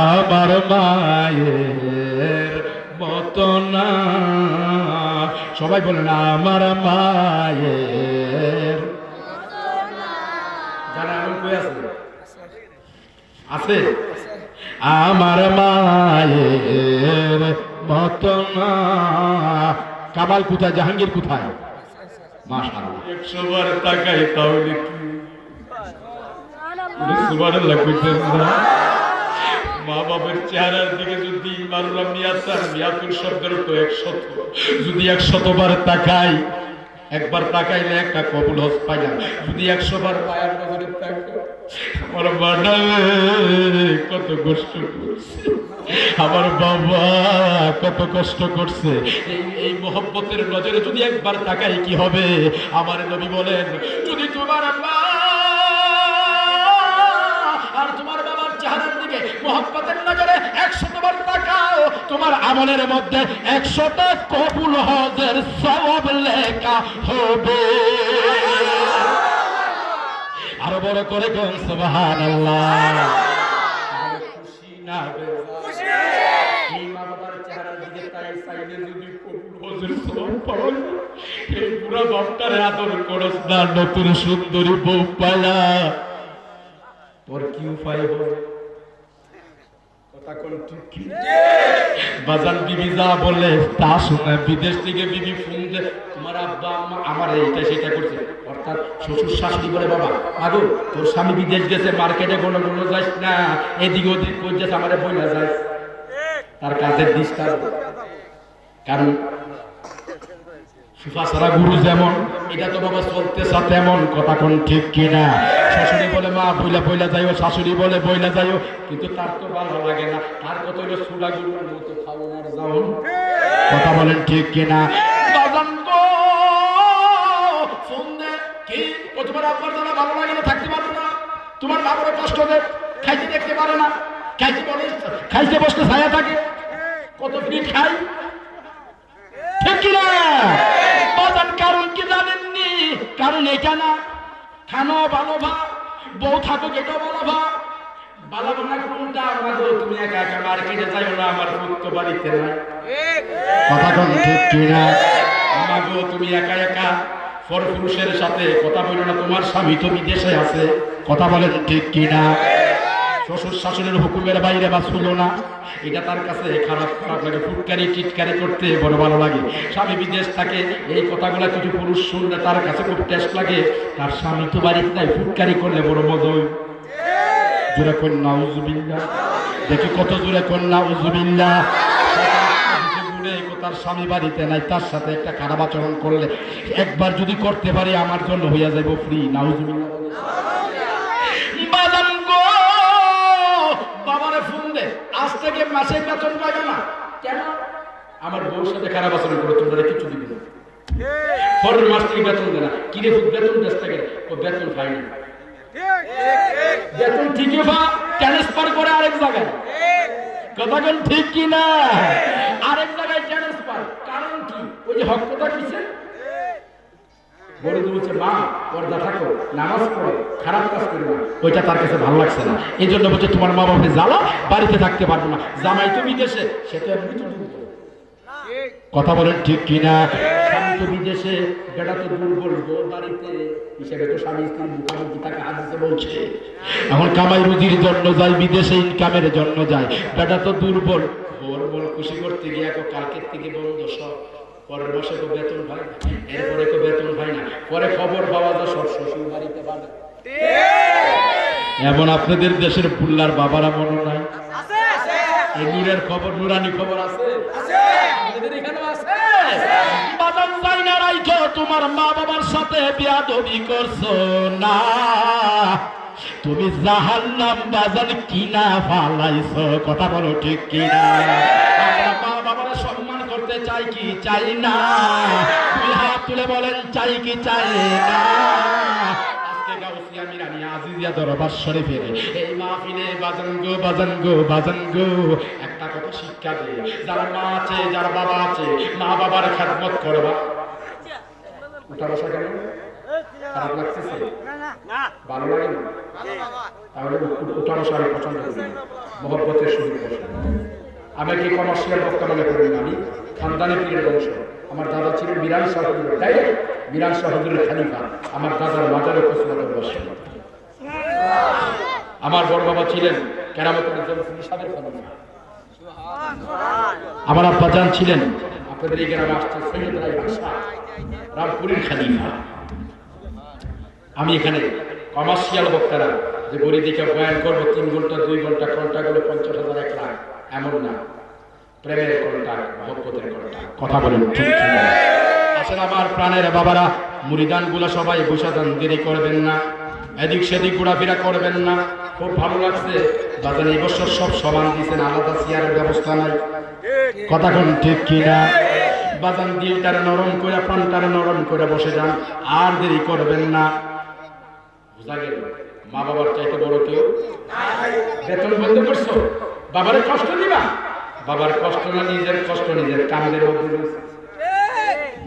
আমার মায়ের মতো না। সবাই বলেন আমার মায়ের যারা এমন কই আছে আছে আমার মায়ের মতো না। কামাল কোথায়, জাহাঙ্গীর কোথায়? মাশাআল্লাহ 100 বার তাকাই তাহলে কি সুবহানাল্লাহ কইতেন না? মা বাবার চেহারার দিকে যদি মারলাম মিয়াতুর শব্দের তো 100, যদি 100 বার তাকাই, একবার তাকাইলে একটা কবুল হজ পাইলাম, যদি 100 বার পায়ের নজরে তাকাই আমার বাবা কত কষ্ট করছে, আমার বাবা কত কষ্ট করছে। এই মোহব্বতের নজরে যদি একবার তাকাই কি হবে? আমার নবী বলেন যদি তোমার মা আর তোমার বাবার চেহারার দিকে মোহব্বতের নজরে 100 বার তাকাও, তোমার আমলের মধ্যে 100টা কবুল হজের সওয়াব লেখা হবে। আরো বড় করে কোন সুবহানাল্লাহ। খুশি না খুশি? এই মা বাবার চেহারার দিকে চাইলে যদি কবুল হজের সওয়াব পাওয়া যায়, এই পুরা বাপটারে আদর করস না, নতুন সুন্দরী বউ পায়া তোর কি উপায় হবে? কথা কোন ঠিক কি? বাজান বিবি যা বলে তা শুনে বিদেশ থেকে বিবি ফোন দে, তোমার আব্বা আম্মা আমার এইটা সেটা করছে, অর্থাৎ শ্বশুর শাশুড়ি বলে বাবা আগো তোর স্বামী বিদেশ গেছে, মার্কেটে কোনো যাস না, এদিকে ওদিক করে যাস, আমারে বইলা যায় তার কাজের ডিস্টার্ব। কারণ সুফা সারা গুরু যেমন, এটা তো বাবা চলতেছে তেমন। কথা কোন ঠিক কিনা? শাশুড়ি বলে মা বইলা বইলা যাইও, শাশুড়ি বলে বইলা যাইও, কিন্তু তার তো ভালো লাগে না, তার কত হইলো সুলা গুরুর মতো খাওয়ানোর যাও। কথা বলেন ঠিক কিনা? বাজান গো ফোন দে, কি ও তোমার আব্বার জানা ভালো লাগে না, থাকতে পারবে না, তোমার মা বড় কষ্ট দেয়, খাইতে দেখতে পারে না, খাইতে বলে খাইতে বসলে ছায়া থাকে, কত ফিট খাই, ঠিক কিনা? বাজান কারণ কি জানেননি? কারণ এটা না, খানো ভালো ভাব, বউ থাকো এটা ভালো ভাব, ভালো ভাবনা কোনটা? আমাদের তুমি একা একা মার্কেটে যাইও না, আমার পুত্র বাড়িতে নাই। কথা কোন ঠিক কিনা? আমাগো তুমি একা একা পরপুরুষের সাথে কথা বলো না, তোমার স্বামী তো বিদেশে আছে। কথা বলেন ঠিক কিনা? শ্বশুর শাশুড়ির হুকুমের বাইরে বা ছিল না, এটা তার কাছে খারাপ খারাপ লাগে, ফুটকারি টিটকারি করতে বড় ভালো লাগে। স্বামী বিদেশ থাকে, এই কথাগুলো কিছু পুরুষ শুনলে তার কাছে খুব টেস্ট লাগে, তার স্বামী তো বাড়িতে নাই, ফুটকারি করলে বড় মজা হয়। জোরে কন্যা নাউজুবিল্লাহ, দেখি কত জোরে কন্যা নাউজুবিল্লাহ। তার স্বামী বাড়িতে নাই, তার সাথে একটা খারাপ আচরণ করলে একবার যদি করতে পারি আমার জন্য হইয়া যাইব ফ্রি। নাউজুবিল্লাহ। বাবারে ফোন দে, আজ থেকে মাসে বেতন পাইবে না। কেন? আমার বউর সাথে খারাপ আচরণ করে তোমরা কিছু দিবে না, পরের মাস থেকে বেতন দে না। কিরে বেতন দেশ থেকে ও বেতন পাই না, বেতন ঠিকই পা ট্রান্সফার করে আরেক জায়গায়। কথা কোন ঠিক কি না? আরেক জায়গায় ট্রান্সফার। কারণ কি? ওই যে হকটা কিছে বড় বলছে মা পর্দা থাকো, নামাজ পড়ো, খারাপ কাজ করো না, ওইটা তার কাছে ভালো লাগছে না, এই জন্য বলছে তোমার মা বাবা জ্বালা, বাড়িতে থাকতে পারবো না। জামাই তো বিদেশে, সে তো এমনি তো দুর্বল। কথা বলেন ঠিক কিনা? স্বামী তো বিদেশে, বেটা তো দুর্বল, বাড়িতে হিসেবে তো স্বামী স্ত্রীর মুখামুখি তাকে হাদিসে বলছে। এখন কামাই রুজির জন্য যায় বিদেশে, ইনকামের জন্য যায়, বেটা তো দুর্বল, বল খুশি করতে গিয়ে কালকের থেকে বন্ধ সব, পরের মাসে তো বেতন হয় না, এরপরে তো বেতন হয় না, পরে খবর পাওয়া যায় সব শ্বশুর বাড়িতে বাঁধে। এমন আপনাদের দেশের পুল্লার বাবারা মনে নাই? এই নূরের খবর, নুরানি খবর আছে, বাজান যাই না রাইখো, তোমার মা বাবার সাথে বিয়াদবি করছো না, তুমি জাহান্নাম বাজান কিনা ফালাইছো। কথা বলো ঠিক কিনা? আমরা মা বাবারা সম্মান করতে চাই কি চাই না? দুই হাত তুলে বলেন চাই কি চাই না? আজকে গাউসিয়া মিরানি আজিজিয়া দরবার শরীফের এই মাহফিলে বাজান গো বাজান গো বাজান গো একটা কথা শিক্ষা দেয়, যারা মা আছে, যারা বাবা আছে, মা বাবার খেদমত করবা। উঠা বসা কেন? খারাপ লাগতেছে? ভালো লাগে না? তাহলে উঠানো সারি পছন্দ করি মহব্বতের সহিত বসে। আমাকে কমার্শিয়াল বক্তা মনে করেন না, আমি খানদানি পীরের বংশ। আমার দাদা ছিলেন মিরান শাহুদের, তাই মিরান শাহুদের খালিফা। আমার দাদার মাজারে কোসমাতের বসে। আমার বড় বাবা ছিলেন কেরামতের সাদের খলিফা। আমার আব্বাজান ছিলেন আপনাদের এই গ্রামে আসছে সৈয়দ রায় বাদশা রামপুরের খালিফা। আমি এখানে কমার্শিয়াল বক্তারা যে গড়ি দেখে বয়ান করবো 3 ঘন্টা 2 ঘন্টা, ঘন্টাগুলো 50,000 1 লাখ, এমন না। প্রেমের ঘন্টা, মহব্বতের ঘন্টা। কথা বলেন ঠিক ঠিক। আসেন আমার প্রাণের বাবারা, মুরিদান গুলা সবাই বসে যান, দেরি করবেন না, এদিক সেদিক ঘোরাফেরা করবেন না। খুব ভালো লাগছে বাজান, এই বছর সব সমান দিয়েছেন, আলাদা চেয়ারের ব্যবস্থা নাই। কথা কোন ঠিক কিনা? বাজান দিলটারে নরম করে, প্রাণটারে নরম করে বসে যান, আর দেরি করবেন না। বুঝা গেল? মা বাবার চাইতে বড় কেউ বেতন বন্ধ করছো, বাবারে কষ্ট দিবা। বাবার কষ্ট না, নিজের কষ্ট নিজের কান্দের মধ্যে।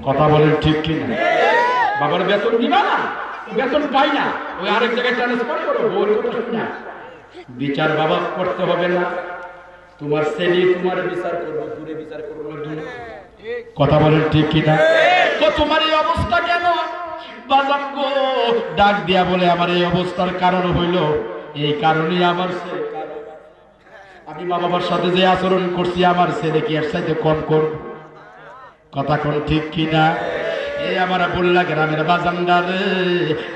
কথা বলেন ঠিক কিনা? বাবার বেতন দিবা না, বেতন পাই না, ওই আরেক জায়গায় ট্রান্সফার করো। ওর কথা শুনা বিচার বাবা করতে হবে না, তোমার ছেলে তোমার বিচার করবো, দূরে বিচার করবো না। কথা বলেন ঠিক কিনা? তো তোমার এই অবস্থা কেন? বাজান গো ডাক দিয়া বলে আমার এই অবস্থার কারণ হইল এই কারণেই আমার আমি মা বাবার সাথে যে আচরণ করছি, আমার ছেলে কি এর সাথে কম করব? কথা কোন ঠিক কিনা? এই আমার বললা গ্রামের বাজানদারে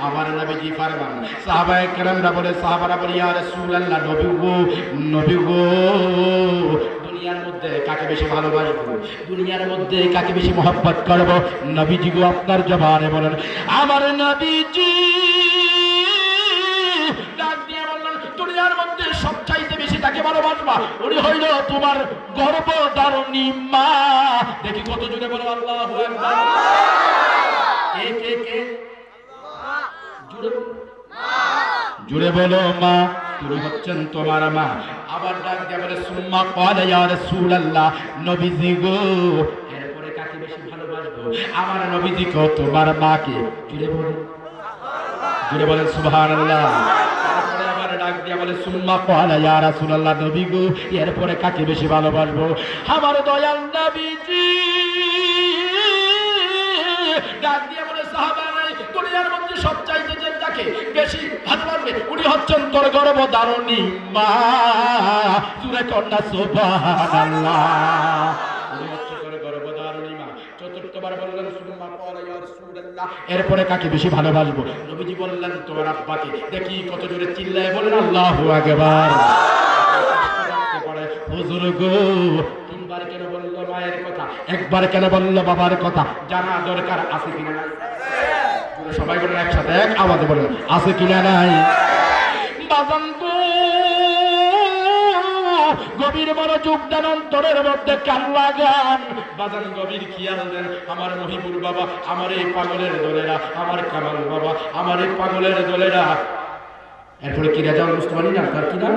আমার নবীজি ফরমান, সাহাবায়ে কেরামরা বলে, সাহাবারা বলে ইয়া রাসূলুল্লাহ, নবী গো, নবী গো, দুনিয়ার মধ্যে কাকে বেশি ভালোবাসবো, দুনিয়ার মধ্যে কাকে বেশি মহব্বত করব? নবীজি গো আপনার জবানে বলেন আমার নবীজি। ডাক দিয়ে বললেন দুনিয়ার মধ্যে সবচাইতে বেশি তাকে ভালোবাসবা, উনি হইল তোমার গর্ভধারিণী মা। দেখি কত জোরে বলো আল্লাহু আকবার। কে কে কে? জোরে বলো মা, তুমি হচ্ছেন তোমার মা। আবার ডাক দিয়ে বলে সুম্মা ক্বালা ইয়া রাসূলুল্লাহ, নবীজি গো এরপরে কাকে বেশি ভালোবাসবো? আমার নবীজি কো তোমার মাকে। জোরে বলেন, জোরে বলেন সুবহানাল্লাহ। তারপরে আবার ডাক দিয়ে বলে সুম্মা ক্বালা ইয়া রাসূলুল্লাহ, নবী গো এরপরে কাকে বেশি ভালোবাসবো? আমার দয়াল নবীজি। ডাক দিয়ে বলে সাহাবারা দুনিয়ার মধ্যে সবচাইতে যে যাকে বেশি ভালোবাসবে উনি হচ্ছেন তোর গর্ভধারিণী মা। জোরে কন্যা সুবহানাল্লাহ। উনি হচ্ছেন তোর গর্ভধারিণী মা। চতুর্থবার বললেন সুম্মা ক্বালা ইয়া রাসূলুল্লাহ, এরপরে কাকে বেশি ভালোবাসবো? নবীজি বললেন তোমার আব্বাকে। দেখি কত জোরে চিল্লায় বলেন আল্লাহু আকবার। হুজুর গো তিনবার কেন বলল মায়ের কথা, একবার কেন বলল বাবার কথা? জানা দরকার আছে কিনা নাই? সবাই বলেন একসাথে, এক আওয়াজে বলেন আছে কিনা নাই? বাজান গো গভীর মনোযোগ দেন, অন্তরের মধ্যে কান লাগান। বাজান গভীর খেয়াল দেন। আমার মহিবুর বাবা, আমার এই পাগলের দলেরা, আমার কামাল বাবা, আমার এই পাগলের দলেরা। এরপরে কি রাজা মুস্তফানি না তার কি নাম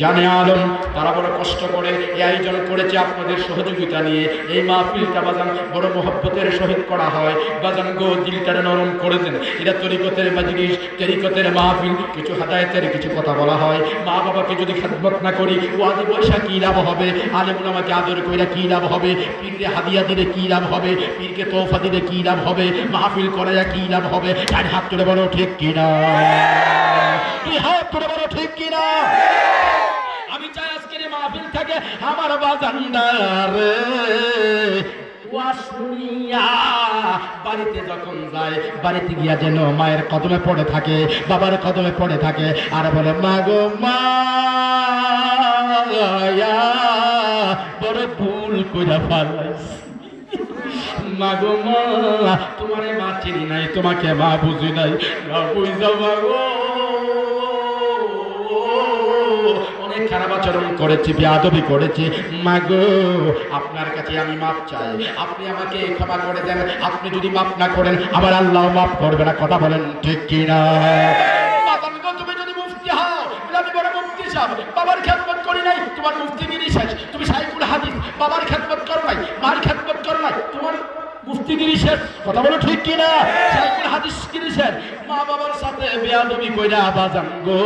জানে আলম, তারা বড় কষ্ট করে এই আয়োজন করেছে আপনাদের সহযোগিতা নিয়ে। এই মাহফিলটা বাজান বড় মহব্বতের সহিত করা হয়। বাজান গো দিলটারে নরম করে দেন। এটা তরিকতের মাজলিস, তরিকতের মাহফিল, কিছু হাদায়েতের কিছু কথা বলা হয়। মা বাবাকে যদি খেদমত না করি ওয়াজি পয়সা কি লাভ হবে? আলেম ওলামাকে আদর কইরা কি লাভ হবে? পীরকে হাদিয়া দিলে কি লাভ হবে? পীরকে তোহফা দিলে কি লাভ হবে? মাহফিল করায়া কি লাভ হবে? চার হাত তুলে বলো ঠিক কিনা? তুই হাত তুলে বলো ঠিক কিনা? আমি চাই আজকের এই মাহফিল থেকে আমার বাজানদারে ওয়াসুনিয়া বাড়িতে যখন যায়, বাড়িতে গিয়া যেন মায়ের কদমে পড়ে থাকে, বাবার কদমে পড়ে থাকে, আর বলে মা গো মা বড় ভুল কইরা ফেলাইছি। মা গো মা তোমারে মা চিনি নাই, তোমাকে মা বুঝি নাই, না বুঝা মা গো অনেক খারাপ আচরণ করেছি, বেয়াদবি করেছি। মা গো আপনার কাছে আমি মাপ চাই, আপনি আমাকে ক্ষমা করে দেন। আপনি যদি মাপ না করেন আবার আল্লাহ মাপ করবে না। কথা বলেন ঠিক কিনা? তুমি যদি মুফতি হও, আমি বড় মুফতি সাহেব, বাবার খেদমত করি নাই, তোমার মুফতিগিরি শেষ। তুমি শাইখুল হাদিস, বাবার খেদমত করো নাই, মার খেদমত করো নাই, তোমার মুফতিগিরি শেষ। কথা বলো ঠিক কিনা? সাইকুল হাদিস কি দিয়েছেন? মা বাবার সাথে বেয়াদবি কইরা বাজান গো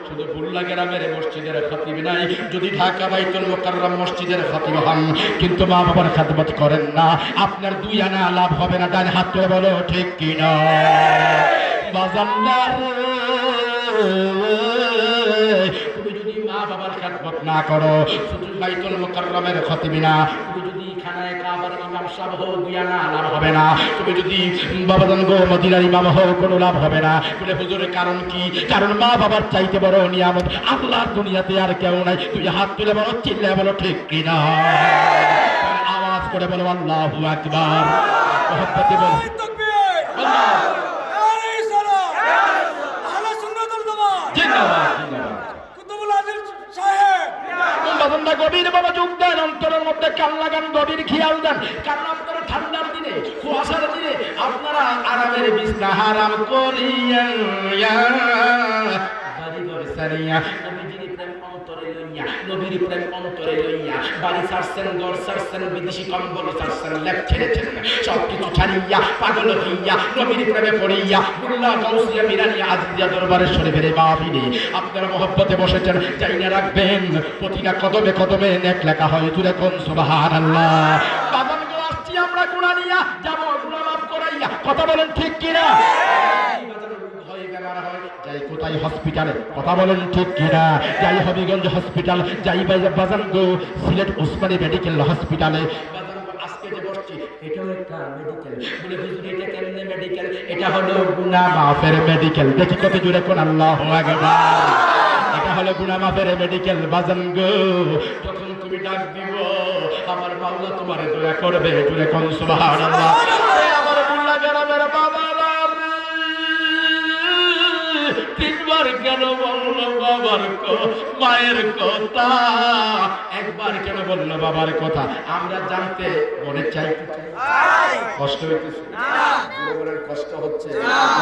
শুধু বুল্লা গ্রামের মসজিদের খতিব নাই, যদি ঢাকা বাইতুল মুকাররম মসজিদের খতিব হন কিন্তু মা বাবার খেদমত করেন না, আপনার দুই আনা লাভ হবে না। ডান হাত তুলে বলো ঠিক কিনা? বাজান না তুমি যদি মা বাবার খেদমত না করো, শুধু বাইতুল মুকাররমের খতিব না, তুমি যদি খানায় কাবার ইমাম সাহেব হও দুই আনা লাভ হবে না, তুমি যদি বাবাজান গো মদিনার ইমাম হও কোনো লাভ হবে না। বলে হুজুরের কারণ কি? কারণ মা বাবার চাইতে বড় নিয়ামত আল্লাহর দুনিয়াতে আর কেউ নাই। তুই হাত তুলে বলো, চিল্লে বলো ঠিক কিনা? আওয়াজ করে বলো আল্লাহু আকবার। মহব্বতে বলো গভীর মনোযোগ দেন, অন্তরের মধ্যে কান লাগান, গভীর খেয়াল দেন। কারণ আপনারা ঠান্ডার দিনে কুয়াশার দিনে আপনারা আরামের বিছনা হারাম করিয়া বাড়ি ঘর সারিয়া নবীজির প্রেম অন্তরে লইয়া, নবীর প্রেম অন্তরে লইয়া বাড়ি ছাড়ছেন, ঘর ছাড়ছেন, বিদেশি কম্বল ছাড়ছেন, লেপ ছেড়েছেন, সব কিছু ছাড়িয়া পাগল হইয়া নবীর প্রেমে পড়িয়া বুল্লা গাউসিয়া মিরানি আজিয়া দরবারে শরীফের মাহফিলে আপনারা মহব্বতে বসেছেন। যাই না রাখবেন প্রতিটা কদমে কদমে নেক লেখা হয়। তুলে কোন সুবহানাল্লাহ। বাদাম গো আসছি আমরা গুনাহ নিয়া যাব, গুনাহ মাফ করাইয়া। কথা বলেন ঠিক কিনা? যাই কোথায় হসপিটালে, কথা বলেন ঠিক কিনা? যাই হবিগঞ্জ হসপিটাল, যাই বাজান গো সিলেট ওসমানী মেডিকেল হসপিটালে। আজকে যে বসছি এটাও একটা মেডিকেল। বলে হুজুর এটা কেমনে মেডিকেল? এটা হলো গুনাহ মাফের মেডিকেল। দেখি কত জোরে কোন আল্লাহু আকবার। এটা হলো গুনাহ মাফের মেডিকেল। বাজান গো যখন তুমি ডাক দিব আমার মাওলা তোমারে দয়া করবে। জোরে কোন সুবহানাল্লাহ। আমার বুল্লা গ্রামের বাবা তিনবার কেন বললো বাবার মায়ের কথা? একবার কেন বললো বাবার কথা? আমরা জানতে মনে চাইতে চাই। কষ্ট হইতেছে? কষ্ট হচ্ছে?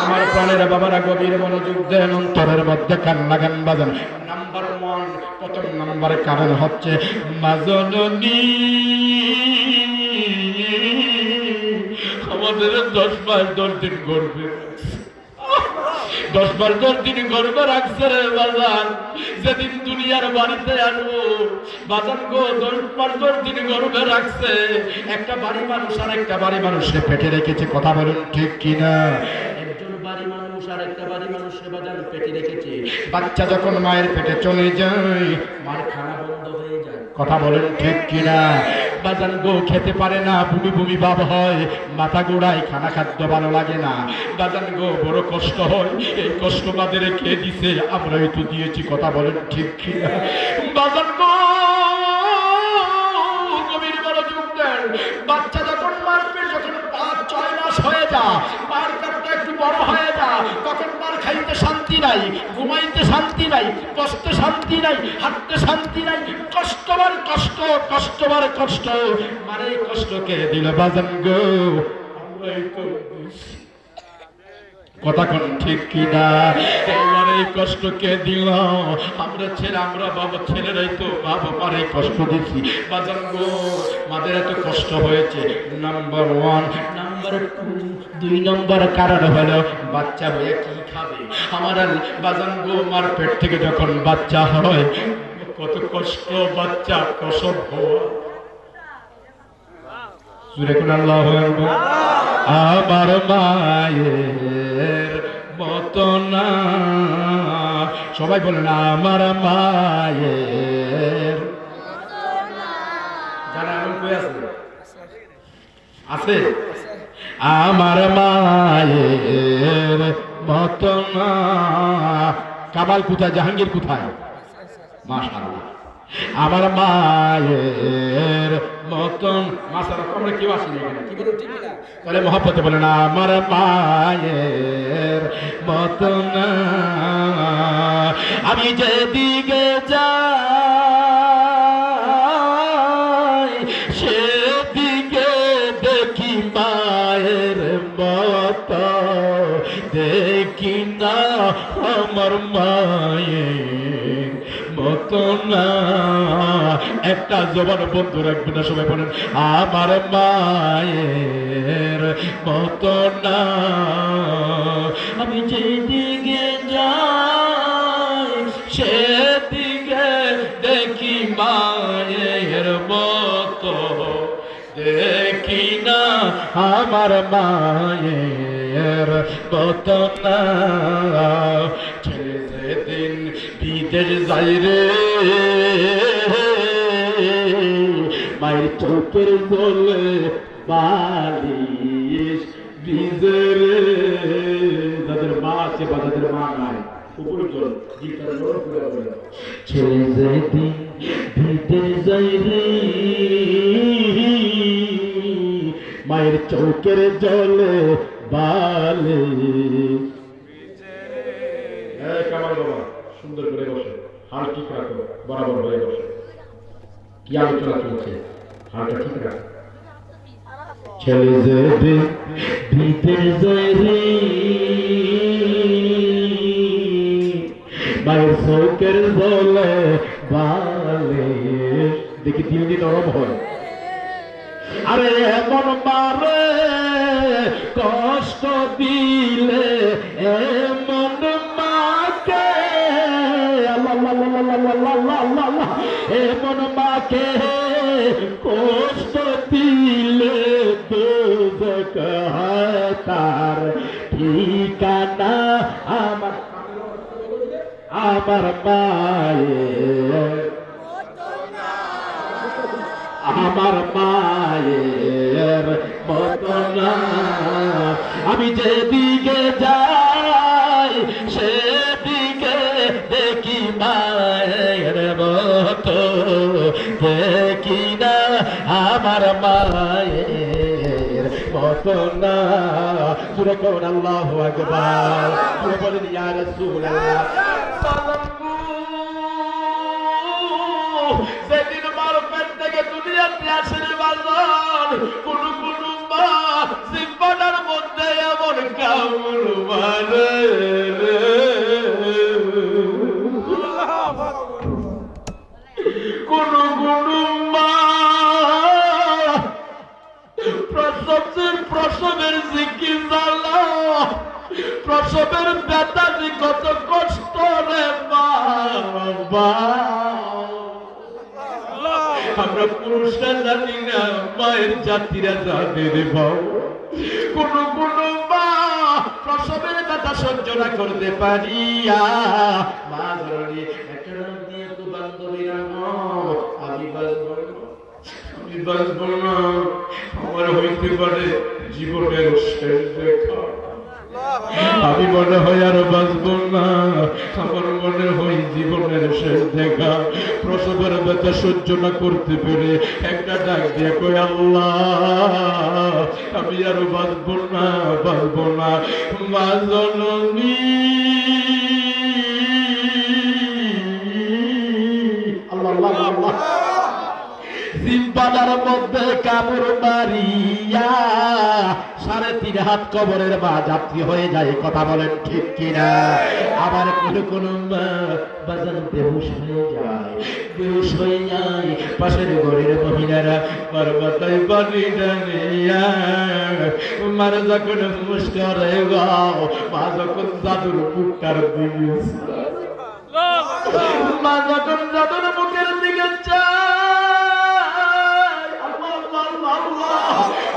আমার প্রাণের বাবারা গভীর মনোযোগ দেন, অন্তরের মধ্যে কান লাগান। বাজান নাম্বার 1 প্রথম নাম্বার কারণ হচ্ছে মা জননী আমাদের 10 মাস 10 দিন গর্ভে 10 বার 10 দিন গর্ভে রাখছে রে বাজান। যেদিন দুনিয়ার বাড়িতে আসবো বাজান গো 10 বার 10 দিন গর্ভে রাখছে। একটা বাড়ি মানুষ আর একটা বাড়ি মানুষের পেটে রেখেছে। কথা বলুন ঠিক কিনা? একজন বাড়ি মানুষ আর একটা বাড়ি মানুষের বাজান পেটে রেখেছে। বাচ্চা যখন মায়ের পেটে চলে যায় মার খানা বন্ধ হয়ে যায়। কথা বলেন ঠিক কিনা? বাজান গো খেতে পারে না, বমি বমি ভাব হয়, মাথা গোড়ায়, খানা খাদ্য ভালো লাগে না। বাজান গো বড় কষ্ট হয়। এই কষ্ট আমাদের কে দিছে? আমরাই তো দিয়েছি। কথা বলেন ঠিক কিনা? বাজান গো গভীর মনোযোগ দেন। বাচ্চা যখন মার পেট যখন 5-6 মাস হয়ে যায়, মার পেটটা একটু বড় হয়ে যায়, তখন মার খাইতে শান্তি নাই, ঘুমাইতে শান্তি নাই, বসতে শান্তি নাই, হাঁটতে শান্তি নাই। কষ্টবার কষ্ট, কষ্টবার কষ্ট। মারে কষ্টকে দিল বাজান গো আমরাই তো। কথা কোন ঠিক কিনা? এবার এই কষ্টকে দিল আমরা ছেলে, আমরা বাবা ছেলেরাই তো বাবা মারে কষ্ট দিচ্ছি। বাজান গো মাদের এত কষ্ট হয়েছে। নাম্বার 1। নাম্বার 2 নম্বর কারণ হলো বাচ্চা হয়ে কি খাবে? আমার বাজান গো মার পেট থেকে যখন বাচ্চা হয় কত কষ্ট বাচ্চা প্রসব হওয়া। সুরে কোন আল্লাহু আকবার। আমার মায়ের মতো না, সবাই বলেন আমার মায়ের। যারা এমন কই আছে? আছে? আমার মায়ের মতো না। কামাল কোথায়? জাহাঙ্গীর কোথায়? মাশাআল্লাহ। আমার মায়ের মতন মাসারা তোমরা কেউ আসেনি এখানে, কি বলো ঠিক না? তাহলে মহব্বতে বলে না আমার মায়ের মতন। আমি যেদিকে যাই সেদিকে দেখি মায়ের মত, দেখি না আমার মায়ের মত মতো না। একটা জবান বন্ধ রাখবে না, সবাই বলেন আমার মায়ের মতো না। আমি যেদিকে যাই সেদিকে দেখি মায়ের মতো, দেখি না আমার মায়ের মতো না। ছেলে যেদিন বিদেশ যাই রে, মায়ের চোখের জলে বালিশ ভিজে রে। যাদের মা আছে বা যাদের মা নাই, ছেলে যেদিন বিদেশ যাই রে, মায়ের চৌকের জলে বালিশ। কামাল বাবা সুন্দর করে বসে, হাল ঠিক রাখো, বরাবর হয়ে বসে। কি আলোচনা চলছে? হালটা ঠিক রাখো। ছেলে যেদিন বিদেশ যায় রে, মায়ের চৌকের জলে বালিশ। দেখি দিন দিন নরম হয়। আরে এমন মারে কষ্ট দিলে এমন মাকে, এমন মাকে কষ্ট দিলে দোজখ হয় তার ঠিকানা। আমার মায়ের, আমার মায়ের মতো না। আমি যেদিকে যাই সেদিকে দেখি মায়ের মতো, দেখি না আমার মায়ের মতো না। সুরে কোন আল্লাহু আকবার, সুরে বলেন ইয়া রাসূলুল্লাহ। সেদিন মার পেট থেকে দুনিয়াতে আসেন বাজার, কোন কোন মা জিব্বাটার মধ্যে এমন কামড় মারে, কোন কোন মা প্রসবের জিকি জ্বালা, প্রসবের ব্যথা কত কষ্ট রে মা। আমরা পুরুষরা জানি না, মায়ের জাতিরা জানে রে বাবা। কোন কোন মা প্রসবের ব্যথা সহ্য না করতে পারিয়া মা ধরনি একটা নাম দিয়ে তো বান্ধবীরা, আমি বাঁচব না, আমি বাঁচব না, আমার হইতে পারে জীবনের শেষ দেখা, আমি মনে হয় আর বাঁচব না, আমার মনে হয় জীবনের শেষ দেখা। প্রসবের ব্যথা সহ্য না করতে পেরে একটা ডাক দিয়ে কই আল্লাহ আমি আর বাঁচব না, বাঁচব না। মা জননী, আল্লাহ আল্লাহ আল্লাহ, জিব্বাটার মধ্যে কামড় মারিয়া 3.5 হাত কবরের মা যাত্রী হয়ে যায়। কথা বলেন ঠিক কিনা? আবার কোন কোন মা বাজার বেহুশ হয়ে যায়, বেহুশ হয়ে যায়। পাশের ঘরের মহিলারা মার মাথায় পানি ঢালিয়া মার যখন হুশ করে গাও, মা যখন জাদুর মুখটার দিকে, মা যখন জাদুর মুখের দিকে চায়,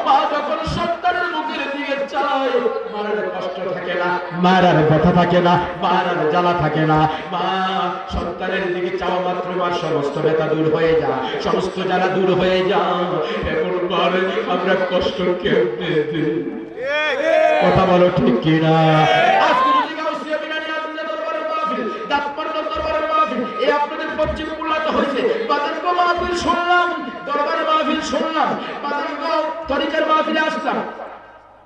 মা যখন সন্তানের মুখের দিকে চায়, মার কষ্ট থাকে না, মার আর ব্যথা থাকে না, মার আর জ্বালা থাকে না। মা সন্তানের দিকে চাওয়া মাত্র মার সমস্ত ব্যথা দূর হয়ে যায়, সমস্ত জ্বালা দূর হয়ে যায়। এখন মারে আমরা কষ্ট কেমনে দিই? কথা বলো ঠিক কিনা? আপনাদের পশ্চিম উল্লাতে হয়েছে বাজারগ মাহফিল শুনলাম, দরবারে মাহফিল শুনলাম, বাজারগ তরিকার মাহফিলে আসলাম,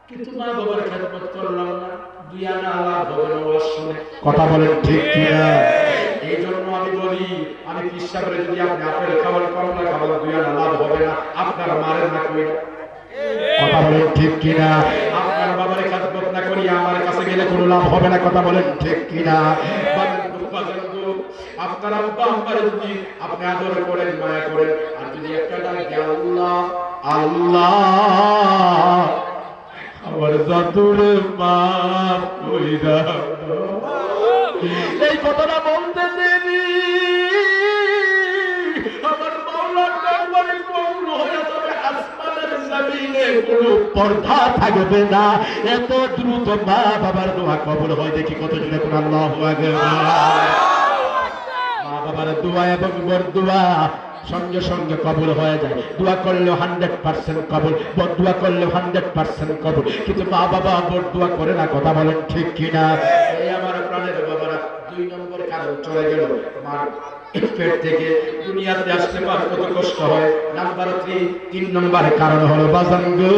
কিন্তু মা বাবার খেদমত করলাম না, দুই আনা আলাপ হবে না ওয়াজ শুনে। কথা বলেন ঠিক কিনা? এই জন্য আমি বলি, আমি ইচ্ছা করে যদি আপনি আপেল খাবার কমলা খাবার দুই আনা লাভ হবে না, আপনার মারের না কই। কথা বলেন ঠিক কিনা? আপনার বাবার খেদমত না করি আমার কাছে গেলে কোনো লাভ হবে না। কথা বলেন ঠিক কিনা? আপনার আব্বা আম্মার যদি আপনি আদর করেন, মায়া করেন, আর যদি একটা ডাক দেন আল্লাহ আল্লাহ আমার জাতুরে মাফ কইরা এই কথাটা বলতে দেরি আমার মাওলার দরবারে কবুল হয়ে যাবে। আসমানের জমিনে কোনো পর্দা থাকবে না। এত দ্রুত মা বাবার দোয়া কবুল হয় দেখি কত জোরে কোন আল্লাহু আকবার। মা বাবার দোয়া এবং বরদোয়া সঙ্গে সঙ্গে কবুল হয়ে যায়। দোয়া করলেও 100% কবুল, বরদোয়া করলেও 100% কবুল। কিন্তু মা বাবা বরদোয়া করে না, কথা বলেন ঠিক কিনা? এই আমার প্রাণের বাবারা 2 নম্বর কারণ চলে গেল। মার পেট থেকে দুনিয়াতে আসতে পার কত কষ্ট হয়। নাম্বার 3 নম্বর কারণ হলো বাজান গো,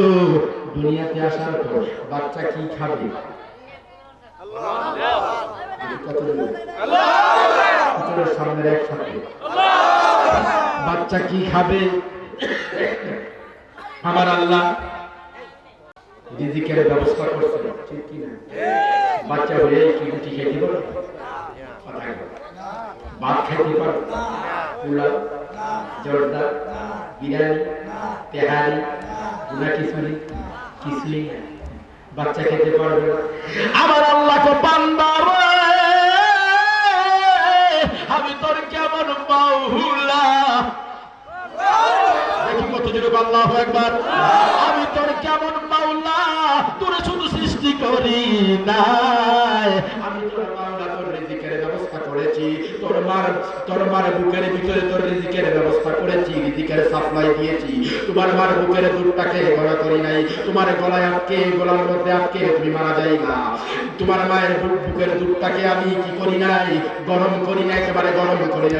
দুনিয়াতে আসার পর বাচ্চা কি খাবে? আল্লাহ কত আল্লাহ কত সামনে একসাথে আল্লাহ বাচ্চা কি খাবে? আমার আল্লাহ রিজিকের ব্যবস্থা করছে, ঠিক কি না? বাচ্চা হয়ে কি রুটি খেতে পারবে? ভাত খাইতে পারবে? পোলাও, জর্দা, বিরিয়ানি, তেহারি, গুনা খিচুড়ি, কিছুই না। বাচ্চা খেতে পারবে না। আমার আল্লাহ কো বান্দা রে, আমি তোর কেমন মাওলা, দেখি কত জোরে আল্লাহু আকবার। আমি তোর কেমন মাওলা, তোরে শুধু সৃষ্টি করি নাই, আমি তোর মাওলা, তোর রিজিকের ব্যবস্থা করেছি। তোর মার বুকের ভিতরে তোর রিজিকের ব্যবস্থা করেছি, রিজিকের সাপ্লাই দিয়েছি। তোমার মার বুকের দুধটাকে গলা করি নাই, তোমার গলায় আটকে, গলার মধ্যে আটকে তুমি মারা যাই না। তোমার মায়ের বুকের দুধটাকে আমি কি করি নাই? গরম করি না, একেবারে গরম করি না।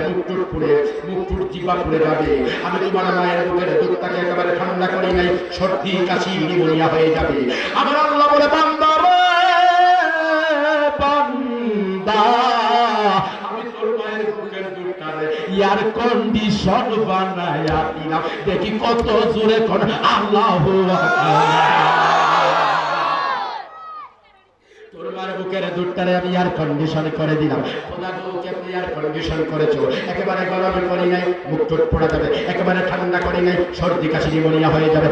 মুখ টুট জিবা পুড়ে যাবে। আমি তোমার মায়ের বুকের দুধটাকে একেবারে ঠান্ডা করি নাই, সর্দি কাশি নিউমোনিয়া হয়ে যাবে। আমার আল্লাহ বলে বান্দা রে বান্দা, আমি তোর মায়ের বুকের দুধটারে এয়ার কন্ডিশন বানায়া দিলাম। দেখি কত জোরে কোন আল্লাহু আকবার। তোর মার বুকের দুধটারে আমি এয়ার কন্ডিশন করে দিলাম। খোদা গো, কেমন এয়ার কন্ডিশন করেছো? একেবারে গরম করি নাই, মুখ টুট পড়ে যাবে। একেবারে ঠান্ডা করি নাই, সর্দি কাশি নিউমোনিয়া হয়ে যাবে।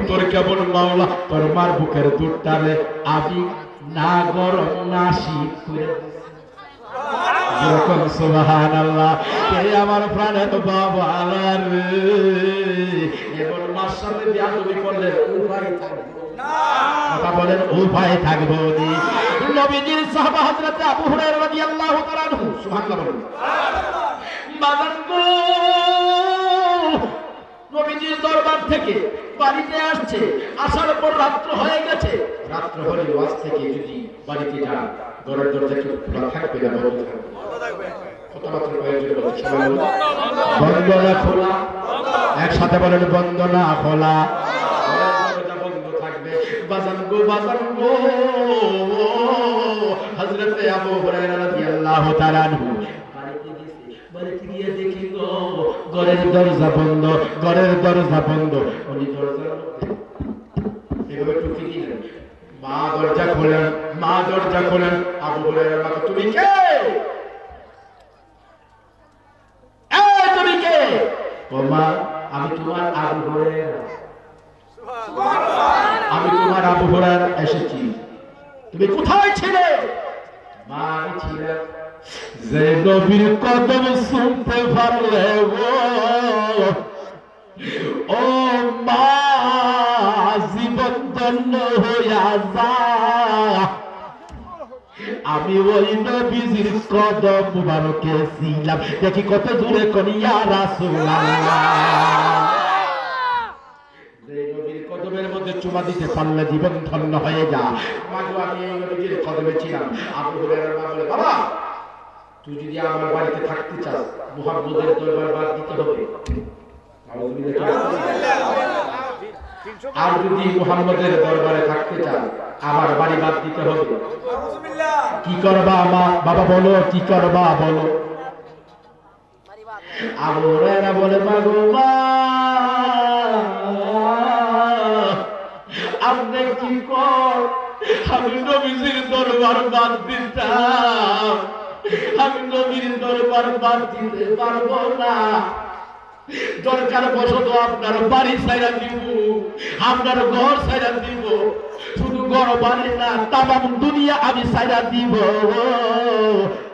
তোর কেমন মাওলা, তোর মার বুকের দুধটারে আমি না গরম না শীত করে যেরকম। সুবহানাল্লাহ। কে আমার প্রাণের বাবা রে, এবার মার সাথে বিয়াদবি করলে উপায় থাকবে না, কথা বলেন উপায় থাকবে না। নবীজির সাহাবা হযরত আবু হুরায়রা রাদিয়াল্লাহু তাআলা আনহু, সুবহানাল্লাহ বলেন, বাজান গো, নবীজির দরবার থেকে বাড়িতে আসছে, আসার পর রাত্র হয়ে গেছে। রাত্র হলে ওয়াজ থেকে যদি বাড়িতে যান, ঘরের দরজা কি খোলা থাকবে না বন্ধ থাকবে? কথাবার্তা প্রয়োজন বলতে সবাই বন্ধ না খোলা? একসাথে বলেন বন্ধ না খোলা? দরজা বন্ধ থাকবে। বাজান গো, বাজান গো, হযরত আবু হুরায়রা রাদিয়াল্লাহু তাআলা আনহু বাড়িতে গিয়ে দেখি গো, ঘরের দরজা বন্ধ, ঘরের দরজা বন্ধ। উনি দরজার মধ্যে এভাবে টুকি দিলেন। মা দরজা খোলেন, মা দরজা খোলেন। আবু হুরায়রা বলেন, তুমি কে? তুমি কে? ও মা, আমি তোমার আবু হুরায়রা, আমি তোমার আবু হুরায়রা এসেছি। তুমি কোথায় ছিলে? মা, আমি ছিলাম যে নবীর কদম শুনতে পারলে ও মা জীবন ধন্য হইয়া যা। আমি ওই নবীজির কদম মুবারকে ছিলাম। দেখি কত দূরে কোন ইয়া রাসূলুল্লাহ, যে নবীর কদমের মধ্যে চুমা দিতে পারলে জীবন ধন্য হয়ে যা। মাগো, আমি এই নবীজির কদমে ছিলাম। আবু হুরায়রা বলে, বাবা তুই যদি আমার বাড়িতে থাকতে চাস, মুহাম্মদের দরবার বাদ দিতে হবে। আর যদি মুহাম্মদের দরবারে থাকতে চাস, আমার বাড়ি বাদ দিতে হবে। কি করবা মা? বাবা বলো, কি করবা বলো? আবু হুরায়রা বলে, মাগো মা, আপনি কি কর? আমি নবীজির দরবার বাদ দিতাম, আমি নবীর দরবার বাদ দিতে পারবো না। দরকার বশত আপনার বাড়ি ছাইরা দিব, আপনার ঘর ছাইরা দিব, শুধু ঘর বাড়ি না তামাম দুনিয়া আমি ছাইরা দিব,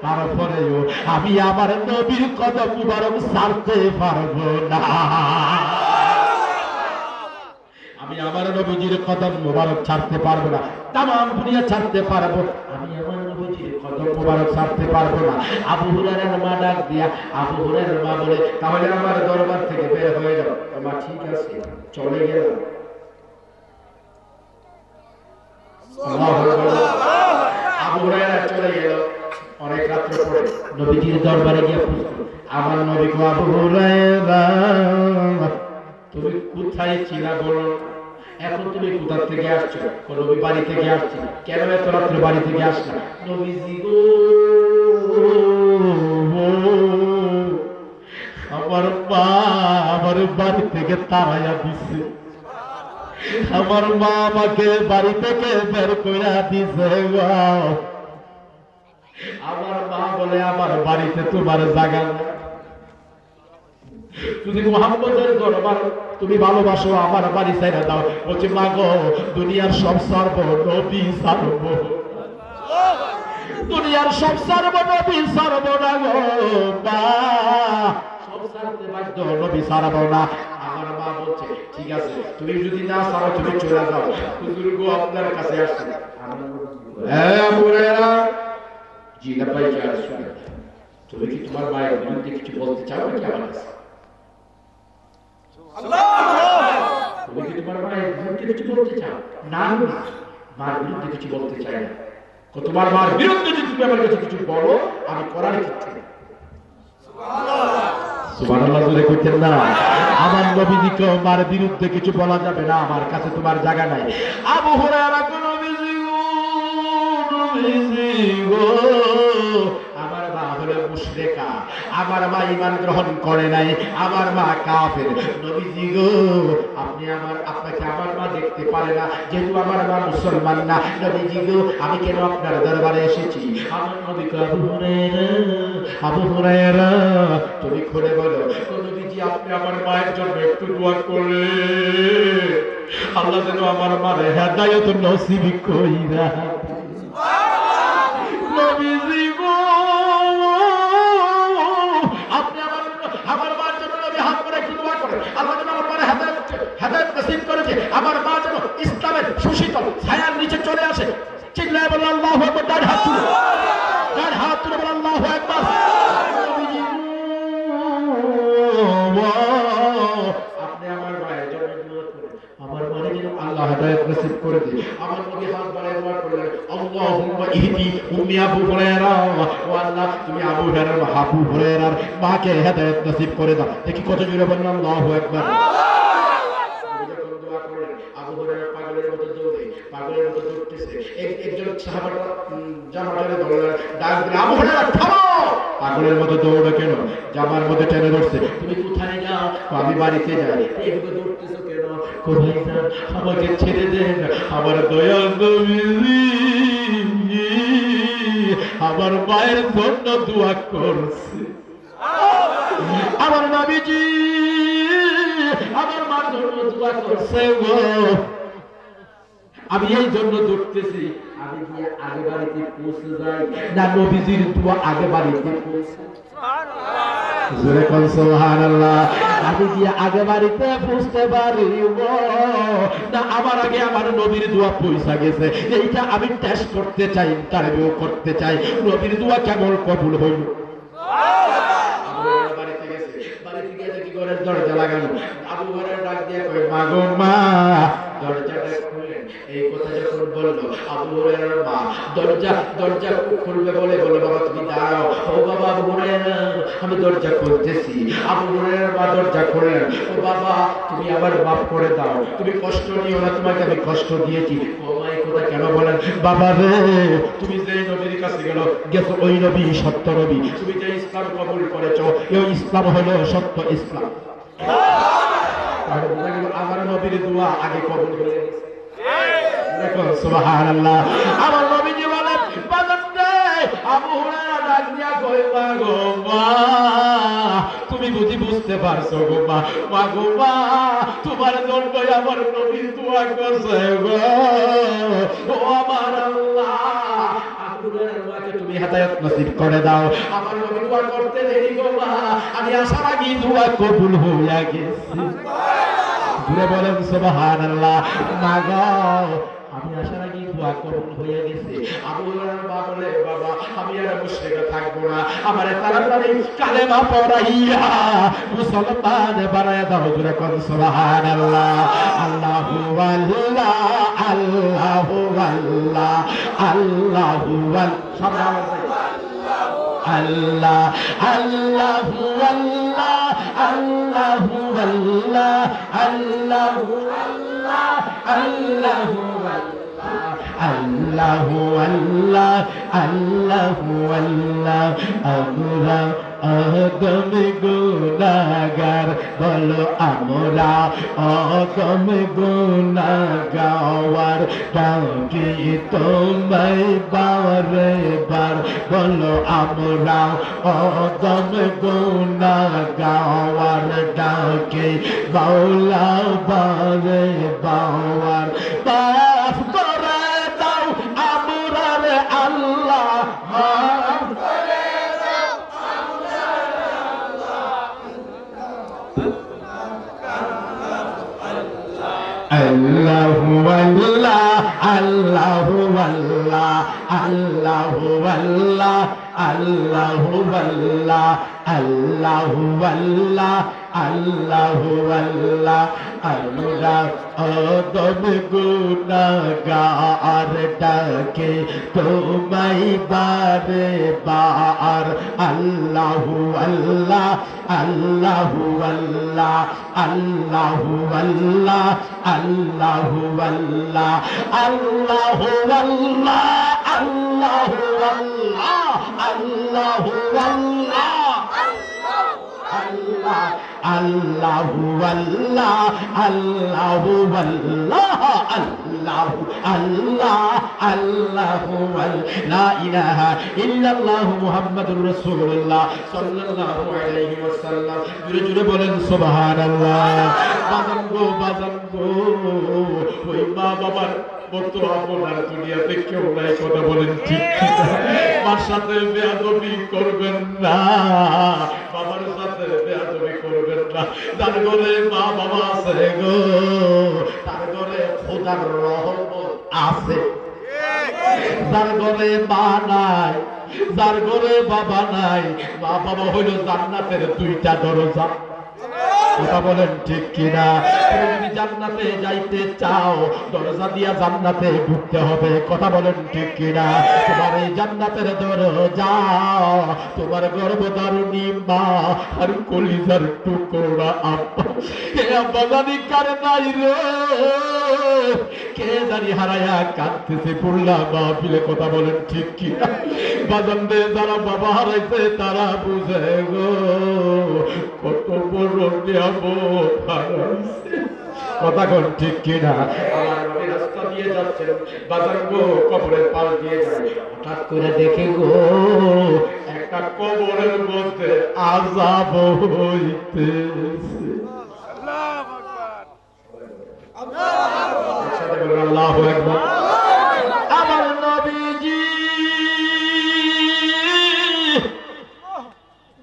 তারপরেও আমি আমার নবীর কদম মুবারক ছাড়তে পারবো না। আমি আমার নবীজির কদম মুবারক ছাড়তে পারবো না, তামাম দুনিয়া ছাড়তে পারবো, আমি আমার নবীজির কদম মুবারক ছাড়তে পারবো না। আবু হুরায়রার মা ডাক দিয়া, আবু হুরায়রার মা বলে, তাহলে আমার দরবার থেকে বের হয়ে যাও। মা ঠিক আছে, চলে গেল। আবু হুরায়রা চলে গেল। অনেক রাত্র পরে নবীজির দরবারে গিয়ে পুছলো, আমার নবী গো আবু হুরায়রা, তুমি কোথায় ছিলা বলো? এখন তুমি কোথা থেকে আসছো? নবী বাড়ি থেকে আসছি। কেন এত রাত্রে বাড়ি থেকে আসলা? নবীজি গো, আমার মা আমার বাড়ি থেকে তাড়াইয়া দিছে, আমার মা আমাকে বাড়ি থেকে বের কইরা দিছে গো। আমার মা বলে আমার বাড়িতে তোমার জায়গা না, যদি মুহাম্মদের দরবার তুমি ভালোবাসো আমার বাড়ি ছাইরা দাও। বলছে মা গো, দুনিয়ার সব সর্ব নবী সর্ব, দুনিয়ার সব সর্ব নবী সর্ব না গো মা, সব ছাড়তে বাধ্য, নবী ছাড়ব না। আমার মা বলছে ঠিক আছে, তুমি যদি না ছাড়ো তুমি চলে যাও, হুজুর গো আপনার কাছে আসছে। হ্যাঁ আবু হুরায়রা, জি না ভাই, কি আসছে? তুমি কি তোমার মায়ের বিরুদ্ধে কিছু বলতে চাও নাকি আমার কাছে? তুমি কি তোমার মায়ের বিরুদ্ধে কিছু বলতে চাও? না, মার বিরুদ্ধে কিছু বলতে চাই না। তোমার মার বিরুদ্ধে যদি তুমি আমার কাছে কিছু বলো, আমি করার ইচ্ছা নেই। সুবহানাল্লাহ জোরে কইতেন না? আমার নবীজিকে মার বিরুদ্ধে কিছু বলা যাবে না, আমার কাছে তোমার জায়গা নাই। আবু হুরায়রা কোন নবীজি গো, আমার মা হলো মুশরিকা, আমার মা ঈমান গ্রহণ করে নাই, আমার মা কাফের। নবীজি গো, আপনি আপনাকে আমার মা দেখতে পারে না, যেহেতু আমার মা মুসলমান না। নবীজি গো, আমি কেন আপনার দরবারে এসেছি? আমার নবীকে আবু হুরায়রা তুমি খুলে বলো। নবীজি আপনি আমার মায়ের জন্য একটু দোয়া করলে আল্লাহ যেন আমার মার হেদায়েত নসিব কইরা। নবীজি গো, আপনি আমার মার জন্য নবী হাত করে একটু দোয়া করেন, আল্লাহ যেন আমার মার হেদায়েত নসিব করেছে, আমার মা যেন ইসলামের সুশীতল ছায়ার নিচে চলে আসে। চিল্লায় বলেন আল্লাহু আকবার, ডান হাত তুলে, ডান হাত তুলে বলেন আল্লাহু আকবার। আপনি আমার মায়ের জন্য দোয়া করেন, আমার মায়ের যেন আল্লাহ হেদায়েত নসিব করে দেন। আমার নবী হাত বাড়ায় দোয়া করলেন, আল্লাহুম্মা ইহদি উম্মি আবু হুরায়রা, ও আল্লাহ তুমি আবু হুরায়রার মাকে হেদায়েত নসিব করে দাও। দেখি কত জোরে বলেন আল্লাহু আকবার। আবু হুরায়রা পাগলের মতো দৌড়ে, পাগলের মতো দৌড়তেছে। একজন সাহাবা জামাটারে ধরলেন, ডাক দিলেন, আবু হুরায়রা থামো। পাগলের মতো দৌড়ে কেন? জামার মধ্যে টেনে ধরছে। তুমি কোথায় যাও? আমি বাড়িতে যাই। এভাবে দৌড়তেছো কেন? কোথায় যাও? আমাকে ছেড়ে দেন, আমার দয়াল নবীজি আমার মায়ের জন্য দোয়া করছে। আমার নবীজি আমার মার জন্য দোয়া করছে গো, আমি এই জন্য দৌড়তেছি। আমি গিয়ে আগে বাড়িতে পৌঁছে যাই না নবীজির দোয়া আগে বাড়িতে পৌঁছে? জোরে কোন সুবহানাল্লাহ। আমি গিয়ে আগে বাড়িতে পৌঁছতে পারিব না আমার আগে আমার নবীর দোয়া পৌঁছা গেছে? এইটা আমি টেস্ট করতে চাই, ইন্টারভিউ করতে চাই, নবীর দোয়া কেমন কবুল হইল। বাড়িতে গেছে, বাড়িতে গিয়ে দেখি ঘরের দরজা লাগানো। আবু হুরায়রা ডাক দিয়ে কয়, মা গো মা, দরজাটা খুলেন। এই কথা যখন বললো, আবু হুরায়রার মা দরজা খুলবে বলে বলে, বাবা তুমি দাঁড়াও। ও বাবা আবু হুরায়রা, আমি দরজা খুলতেছি। আবু হুরায়রার মা দরজা খুললেন। ও বাবা তুমি আবার মাফ করে দাও, তুমি কষ্ট নিও না, তোমাকে আমি কষ্ট দিয়েছি। ও মা এই কথা কেন বলেন? বাবা রে, তুমি যে নবীর কাছে গেছো ওই নবী সত্য নবী, তুমি যে ইসলাম কবুল করেছো এই ইসলাম হলো সত্য ইসলাম। আমার নবীর দোয়া আগে কবুল হয়ে গেছে। দেখো সুবহানাল্লাহ। আমার নবীজি বলেন, বাজার দে। আবু হুরায়রা ডাক দিয়া কই মা গো মা তুমি বুঝি বুঝতে পারছো গো মা, মা গো মা তোমার জন্য আমার নবী দোয়া করছে গো, ও আমার আল্লাহ তুমি হেদায়েত নসিব করে দাও। আমার নবী দোয়া করতে দেরি গো মা, আমি আসার আগে দোয়া কবুল হইয়া গেছে। জুড়ে বলেন সুবহানাল্লাহ। মা গো আমি আসার আগে দোয়া কবুল হয়ে গেছে। আবু হুরায়রার মা বলে বাবা আমি আর মুশরিক থাকবো না, আমারে তাড়াতাড়ি কালেমা পড়াইয়া মুসলমান বানায় দাও। জুড়ে কোন সুবহানাল্লাহ। আল্লাহু আল্লাহ আল্লাহু আল্লাহ আল্লাহু আল্লাহ আল্লাহ আল্লাহু আল্লাহ আল্লাহু আল্লাহ আল্লাহু আল্লাহ আল্লাহু আল্লাহু আল্লাহ আল্লাহু আল্লাহ। আমরা অগম গুনাহগার বলো আমরা অগম গুনাহগার ডাকি তোমায় বারে বার বলো আমরা অগম গুনাহগার ডাকি মাওলা বারে বার মাফ করে দাও আমরার আল্লাহ মাফ করে দাও আমরার আল্লাহু আল্লাহ আল্লাহু আল্লাহ আল্লাহু আল্লাহ আল্লাহু আল্লাহ আল্লাহু আল্লাহ আল্লাহু আল্লাহ। আমরা অদম গুনাহগার ডাকে তোমায় বারে বার আল্লাহু আল্লাহ আল্লাহু আল্লাহ আল্লাহু আল্লাহ আল্লাহু আল্লাহ আল্লাহু আল্লাহ আল্লাহু আল্লাহ আল্লাহু আল্লাহ আল্লাহ আল্লাহু আল্লাহ আল্লাহু আল্লাহ আল্লাহু আল্লাহ আল্লাহু লা ইলাহা ইল্লাল্লাহু মুহাম্মাদুর রাসূলুল্লাহ সাল্লাল্লাহু আলাইহি ওয়াসাল্লাম। জোরে জোরে বলেন সুবহানাল্লাহ। বাজান গো ওই মা বাবার মতো আপনার দুনিয়াতে কেউ নাই, কথা বলেন ঠিক কিনা? মার সাথে বেয়াদবি করবেন না, বাবার সাথে বেয়াদবি করবেন না। যার ঘরে মা বাবা আছে গো তার ঘরে খোদার রহমত আছে। যার ঘরে মা নাই, যার ঘরে বাবা নাই, মা বাবা হইল জান্নাতের দুইটা দরজা। কথা বলেন ঠিক কিনা? তুমি যদি জান্নাতে যাইতে চাও দরজা দিয়া জান্নাতে ঢুকতে হবে। কথা বলেন ঠিক কিনা? তোমার এই জান্নাতের দরজা তোমার গর্ভধারিণী মা আর কলিজার টুকরা আব্বা। হে আব্বা জানি কার নাই রে, কে জানি হারায়া কাঁদতেছে পুরলা মাহফিলে। কথা বলেন ঠিক কিনা? বাজান রে যারা বাবা হারাইছে তারা বুঝে গো কত বড় কথা কোন ঠিক কিনা? আমার নবী রাস্তা দিয়ে যাচ্ছেন, বাজার গো কবরের পাশ দিয়ে যায়, হঠাৎ করে দেখে গো একটা কবরের মধ্যে আযাব হইতেছে। আল্লাহু আকবার আল্লাহু আকবার। আমার নবীজি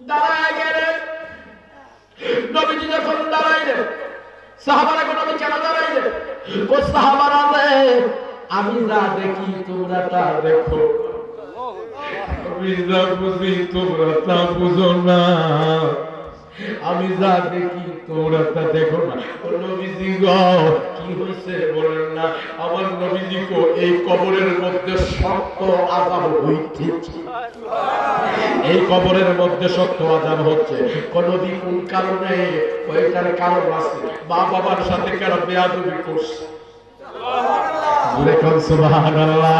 দাঁড়ায় গেলেন। নবীজি যখন দাঁড়াইলেন সাহাবারা কোন নবী কেন দাঁড়াইলেন? ও সাহাবারা রে আমি যা দেখি তোমরা তা দেখো, আমি যা বুঝি তোমরা তা বুঝো না, আমি যা দেখি তোমরা তা দেখো না। ও নবীজি গো কি হইছে বলেন না? আমার নবীজি গো এই কবরের মধ্যে শক্ত আযাব হইতেছে, এই কবরের মধ্যে শক্ত আযাব হচ্ছে। কোন দিন কোন কারণে ওইটার কারণ আছে, মা বাবার সাথে কেন বেয়াদবি করছে। সুবহানাল্লাহ সুবহানাল্লাহ।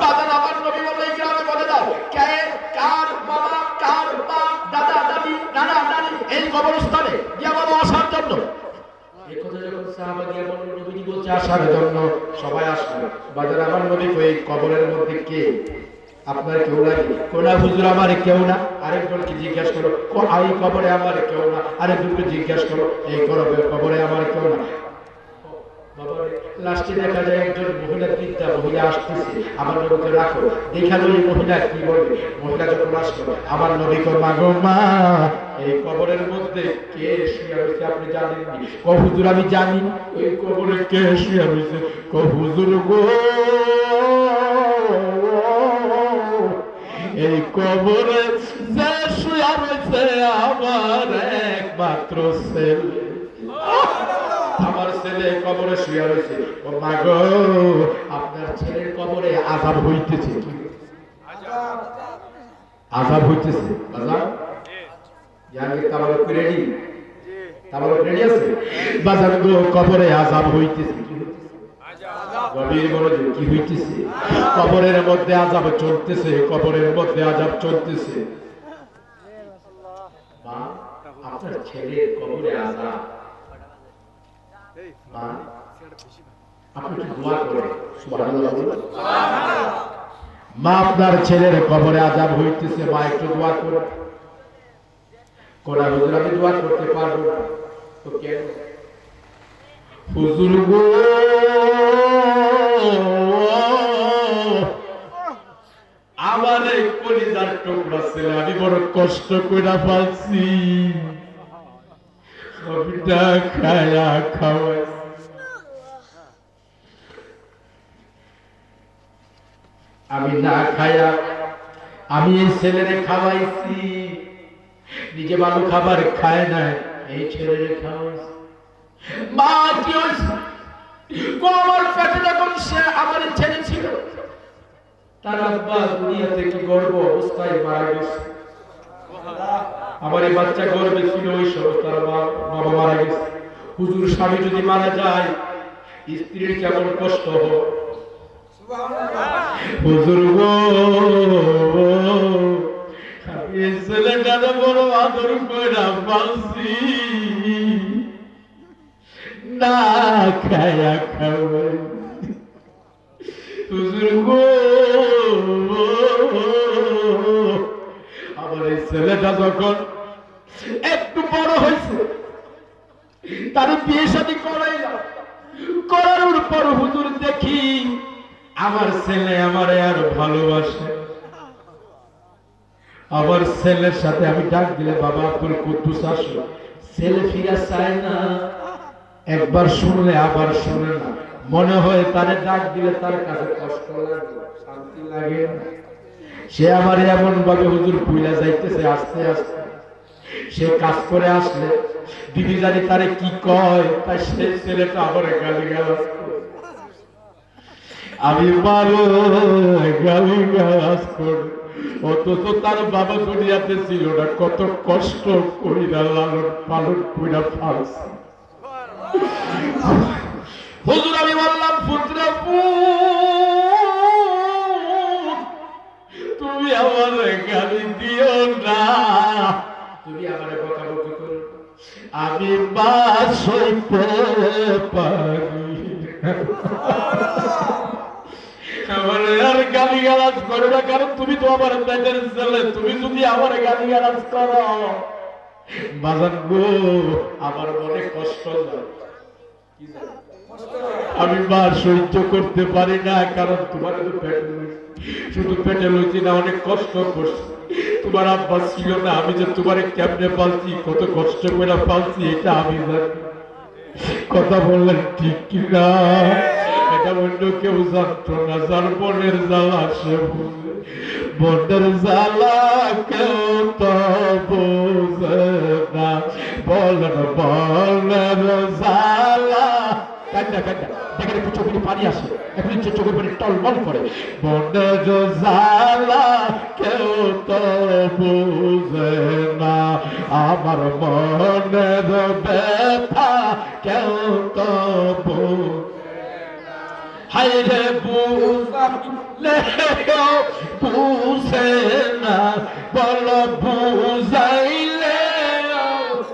বাজান আমার নবী বলে এই গ্রামে বলে দাও কে কার বাবা কার মা দাদা দাদি নানা নানি এই কবরস্থানে গিয়া বলো আসার জন্য। এই কথা যখন সাহাবা গিয়া বলল নবীজি বলছে আসার জন্য, সবাই আসলো। বাজান আমার নবী কই কবরের মধ্যে কে? আপনার কেউ লাগে? কোনা হুজুর আমার কেউ না। আরেকজনকে জিজ্ঞাসা করো, এই কবরে আমার কেউ না। আরেকজনকে জিজ্ঞাসা করো, এই কবরে আমার কেউ না। লাস্টে দেখা যায় একজন মহিলা, তিনটা মহিলা আসতেছে, আমার নবীকে রাখো, দেখালো এই মহিলা কি বলবে। মহিলা যখন আসলো, আমার নবী কো মা গো মা, এই কবরের মধ্যে কে শুয়ে রয়েছে আপনি জানেননি? ও হুজুর আমি জানি। ওই কবরে কে শুয়ে রয়েছে? ও হুজুর গো, এই কবরে যে শুয়ে রয়েছে আমার একমাত্র ছেলে। আমার ছেলে কবরে শুয়ে রয়েছে। ও মা গো, আপনার ছেলের কবরে আযাব হইতেছে। আযাব হইতেছে। বাজার জানি তাবারক রেডি, তাবারক রেডি আছে। বাজার গো, কবরে আযাব হইতেছে। কি হইতেছে? গভীর মনোযোগ। কি হইতেছে? কবরের মধ্যে আযাব চলতেছে, কবরের মধ্যে আযাব চলতেছে। মা, আপনার ছেলের কবরে আযাব। মা, আপনার ছেলের কবরে আযাব হইতেছে, মা একটু দোয়া করুন। কোন হুজুর আমি দোয়া করতে পারবো না। তো কেন? হুজুর গো, আমার এই কলিজার টুকরা ছেলে আমি বড় কষ্ট করে পালছি, সবটা খায়া খাওয়াই। আমি না খায়া আমি এই ছেলেরে খাওয়াইছি, নিজে ভালো খাবার খায় না, এই ছেলেরে খাওয়াইছি। মা কি হয়েছে? আমার পেটে যখন সে আমার ছেলে ছিল, তার আব্বা দুনিয়া থেকে গর্ভ অবস্থায় মারা গেছে। আমার এই বাচ্চা গর্ভে ছিল, ওই সময় তার বাবা মারা গেছে। হুজুর, স্বামী যদি মারা যায় স্ত্রীর কেমন কষ্ট হয়। হুজুর গো, আমি ছেলেটারে বড় আদর করে পালছি, না খায়া খাওয়াই। হুজুর গো, আমার এই ছেলেটা যখন একটু বড় হয়েছে, তার বিয়ে শাদী করাইলাম। করার পর হুজুর দেখি আমার ছেলে আমারে আর ভালোবাসে। আমার ছেলের সাথে আমি ডাক দিলে, বাবা আব্দুল কুদ্দুস আসো, ছেলে ফিরা চায় না। একবার শুনলে আবার শুনে না। মনে হয় তারে ডাক দিলে তার কাছে কষ্ট লাগে, শান্তি লাগে। সে আমার এমন ভাবে হুজুর ভুলে যাইতেছে আস্তে আস্তে। সে কাজ করে আসলে দিদি জানি তারে কি কয়, তাই সে ছেলেটা আবার গালিগালাজ করে। আমি ভালো গালিগালাজ করি, অথচ তার বাবা দুনিয়াতে ছিল না, কত কষ্ট কইরা লালন পালন কইরা ফালছে। হুজুর আমি বললাম, পুত্র তুমি আমার গালি দিও না, তুমি আমার বকাবকি করো, আমি বাস হইতে পারি। আমার আর গালি গালাজ করো না, কারণ তুমি তো আমার পেটের ছেলে। তুমি যদি আমার গালি গালাজ করো বাজান গো, আমার মনে কষ্ট যায়। আমি মা সহ্য করতে পারি না, কারণ তোমার তো পেটে শুধু পেটে লইছি না, অনেক কষ্ট করছি। তোমার আব্বা ছিল না, আমি যে তোমার কেমনে পালছি, কত কষ্ট করে পালছি, এটা আমি জানি। কথা বললেন ঠিক কিনা? এটা অন্য কেউ জানতো না। যার বনের জ্বালা সে বুঝে, বনের জ্বালা কেউ তো বুঝে না। বলেন বনের জ্বালা, কান্না কান্না দেখেন একটু চোখে পানি আসে, এখন চোখের পানি টলমল করে। বনের জ্বালা কেউ তো বুঝে না, আমার মনের ব্যথা কেউ তো হায়রে বুঝলে বুঝে না, বল বুঝাইলে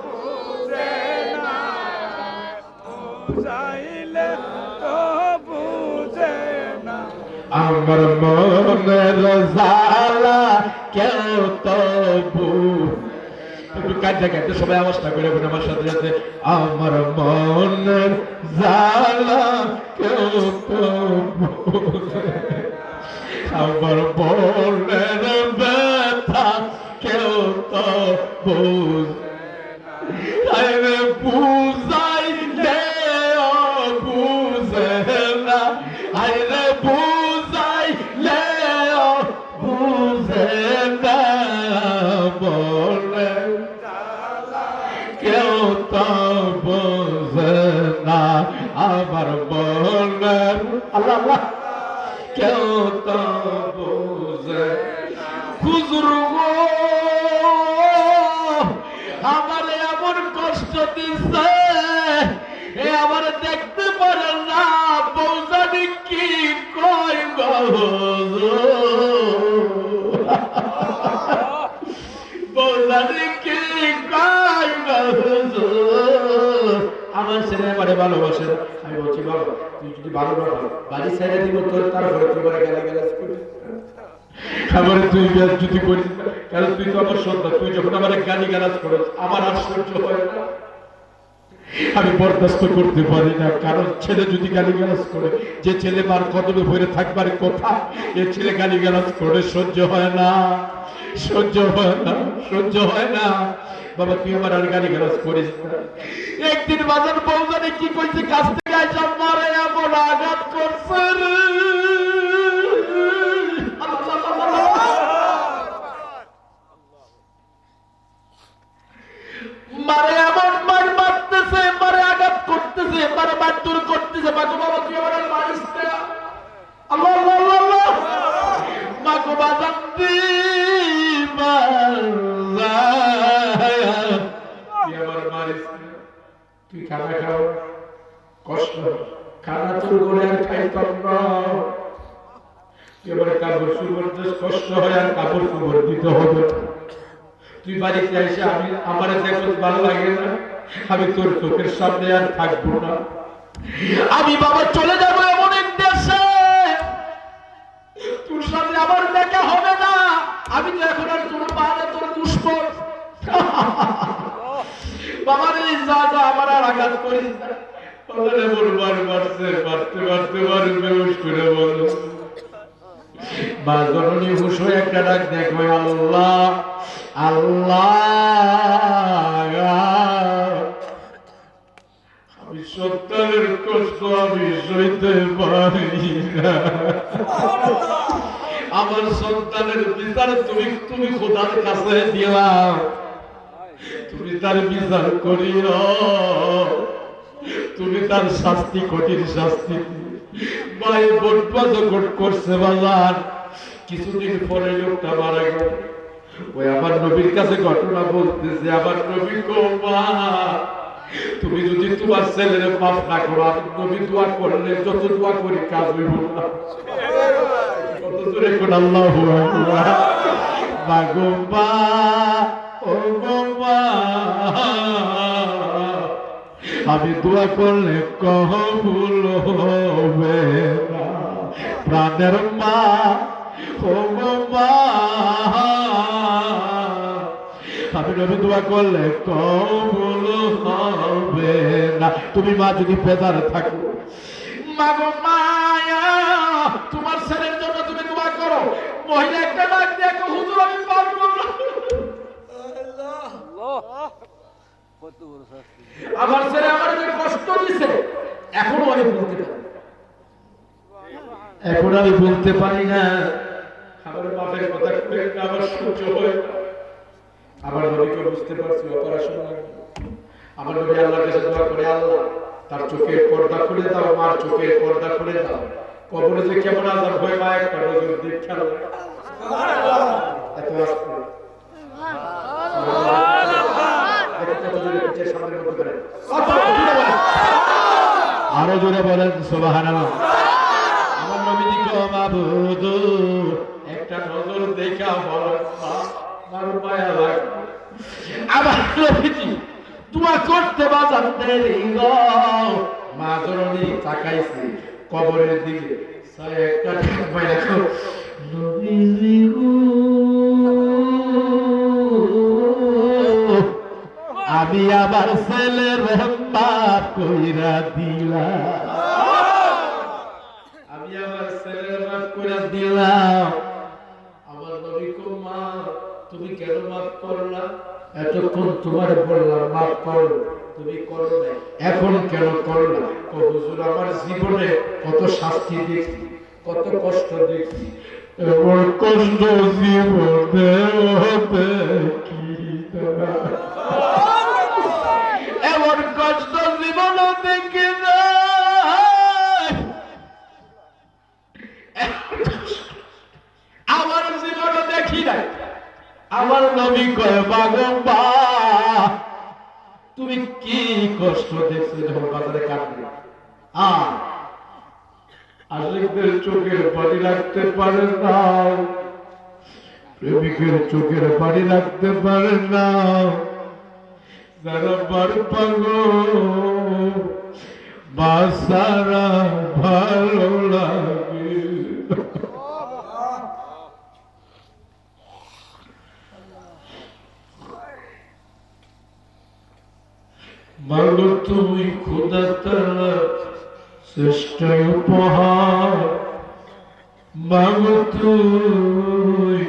বুঝে না, বুঝাইলে তো বুঝে না। আমার মনের জ্বালা কেউ তো একটু কাঁদতে কাঁদতে সবাই আওয়াজটা করে বলে আমার সাথে সাথে, আমার মনের জ্বালা কেউ তো আমার মনের ব্যথা কেউ তো বুঝাইলে বুঝে না, আরে বুঝাইলে বুঝে না, বলে কেউ তো বুঝে না আমার মনের, আল্লাহ আল্লাহ, কেউ তো বুঝে। হুজুর গো আমার এমন কষ্ট দিচ্ছে, এ আমার দেখতে পারে না, বৌজানি কি কয় গো, বৌজানি কি কয় গো, আমার ছেলে এবারে ভালোবাসে। আমি বলছি বাবা তুই যদি ভালোবাসো বাড়ি ছেড়ে দিব তোর, তারপরে তুই বলে গালাগালাজ করিস, আমার তুই যদি করিস, কারণ তুই তো আমার সন্তান, তুই যখন আমার গালিগালাজ করিস আমার আর সহ্য হয় না, আমি বরদাস্ত করতে পারি না। কারণ ছেলে যদি গালিগালাজ করে, যে ছেলে মার কদমে ভরে থাকবার কথা, এ ছেলে গালিগালাজ করে সহ্য হয় না, সহ্য হয় না, সহ্য হয় না। বাবা তুই আমার আর গালিগালাজ করিস না। একদিন বাজার বৌজানে কি কইছে, কাছ থেকে আইসা মারে এমন আঘাত করছে রে, মারে এমন মার মারতেছে, মারে আঘাত করতেছে, মারে মারধর করতেছে। মাগো বাবা তুই আমার আর মারিস না, আল্লাহ আল্লাহ আল্লাহ, মাগো বাজান দি তুই আমার মারিস না, তুই খানা খাও, কষ্ট খানা তোর করে আর খাইতাম না, তুই আমার কাপড় শুরু করতে কষ্ট হয়, আর কাপড় শুরু দিতে হবে। তুই বাড়িতে এসে আমি আমার দেখতে ভালো লাগে না, আমি তোর চোখের সামনে আর থাকবো না, আমি বাবা চলে যাবো এমন এক দেশে, তোর সাথে আমার দেখা হবে না, আমি তো এখন আর তোর পাহাড়ে তোর দুশ্মন। বাবার এই যা যা আমার আর আঘাত করিস না, মারছে মারতে মারতে বেহুশ করে বল, বা জননী হুশ হয়ে একটা ডাক দেখো, আল্লাহ আল্লাহ, আমি সন্তানের কষ্ট আমি সইতে পারি না, আমার সন্তানের বিচার তুমি তুমি খোদার কাছে দিলাম, তুমি তার বিচার করিও, তুমি তার শাস্তি কঠিন শাস্তি। ভাই বটবাজ করছে বাজার, কিছুদিন পরে লোকটা মারা গেল, ওই আমার নবীর কাছে ঘটনা বলতেছে, আমার নবী গো মা তুমি যদি তোমার ছেলের মাফ না করো, আমি নবী দোয়া করলে যত দোয়া করি কাজ হইব না, কত জোরে কোন আল্লাহু আকবার। মাগো মা ও গো মা আমি দোয়া করলে কবুল হবে না, প্রাণের মা ও গো মা আমি নবী দোয়া করলে কবুল হবে না। তুমি মা যদি বেজার থাকো, মাগো মায়া তোমার ছেলের জন্য তুমি দোয়া করো। মহিলা একটা ডাক দেখো, হুজুর আমি পারবো না, আমার ছেলে আমার যে কষ্ট দিছে এখনো আমি বলতে পারি, এখন আমি বলতে পারি না, আমার বাপের কথা আমার সহ্য হয় না। আমার নবীকে বুঝতে পারছি অপারেশন লাগবে, আমার নবী আল্লাহর কাছে দোয়া করে, আল্লাহ তার চোখের পর্দা খুলে দাও, মার চোখের পর্দা খুলে দাও, কবরে যে কেমন আজাব হয় মা একটা নজর দিয়ে খেলো, এত আসবে আরো জোরে বলেন সুবহানাল্লাহ। আমার নবীজি গো মাবুদ একটা নজর দেখা বলেন আমার মায়া লাগে, আমার নবীজি দোয়া করতে বাজান দেরি গো, মা জননী তাকাইছে কবরের দিকে, একটা ঠিক পাই রাখো নবীজি গো আমি আমার ছেলের বাপ কইরা দিলাম আমি আমার ছেলের বাপ কইরা দিলাম আমার নবী কো মা তুমি কেন মাফ করলা এতক্ষণ তোমার বললাম মাফ করো তুমি করো না এখন কেন করলা ও হুজুর আমার জীবনে কত শাস্তি দেখছি কত কষ্ট দেখছি এমন কষ্ট জীবনে হবে কি এমন কষ্ট জীবনে দেখি না আমার জীবনে দেখি না আমার নবী কয় বাবা তুমি কি কষ্ট দেখছো যখন বাজারে কাটবে আশিকদের চোখের পানি রাখতে পারে না প্রেমিকের চোখের পানি রাখতে পারে না যারা বার পাগল বাসারা ভালো লাগে মাগো তুমি খোদা তাআলা শ্রেষ্ঠ উপহার মাগো তুমি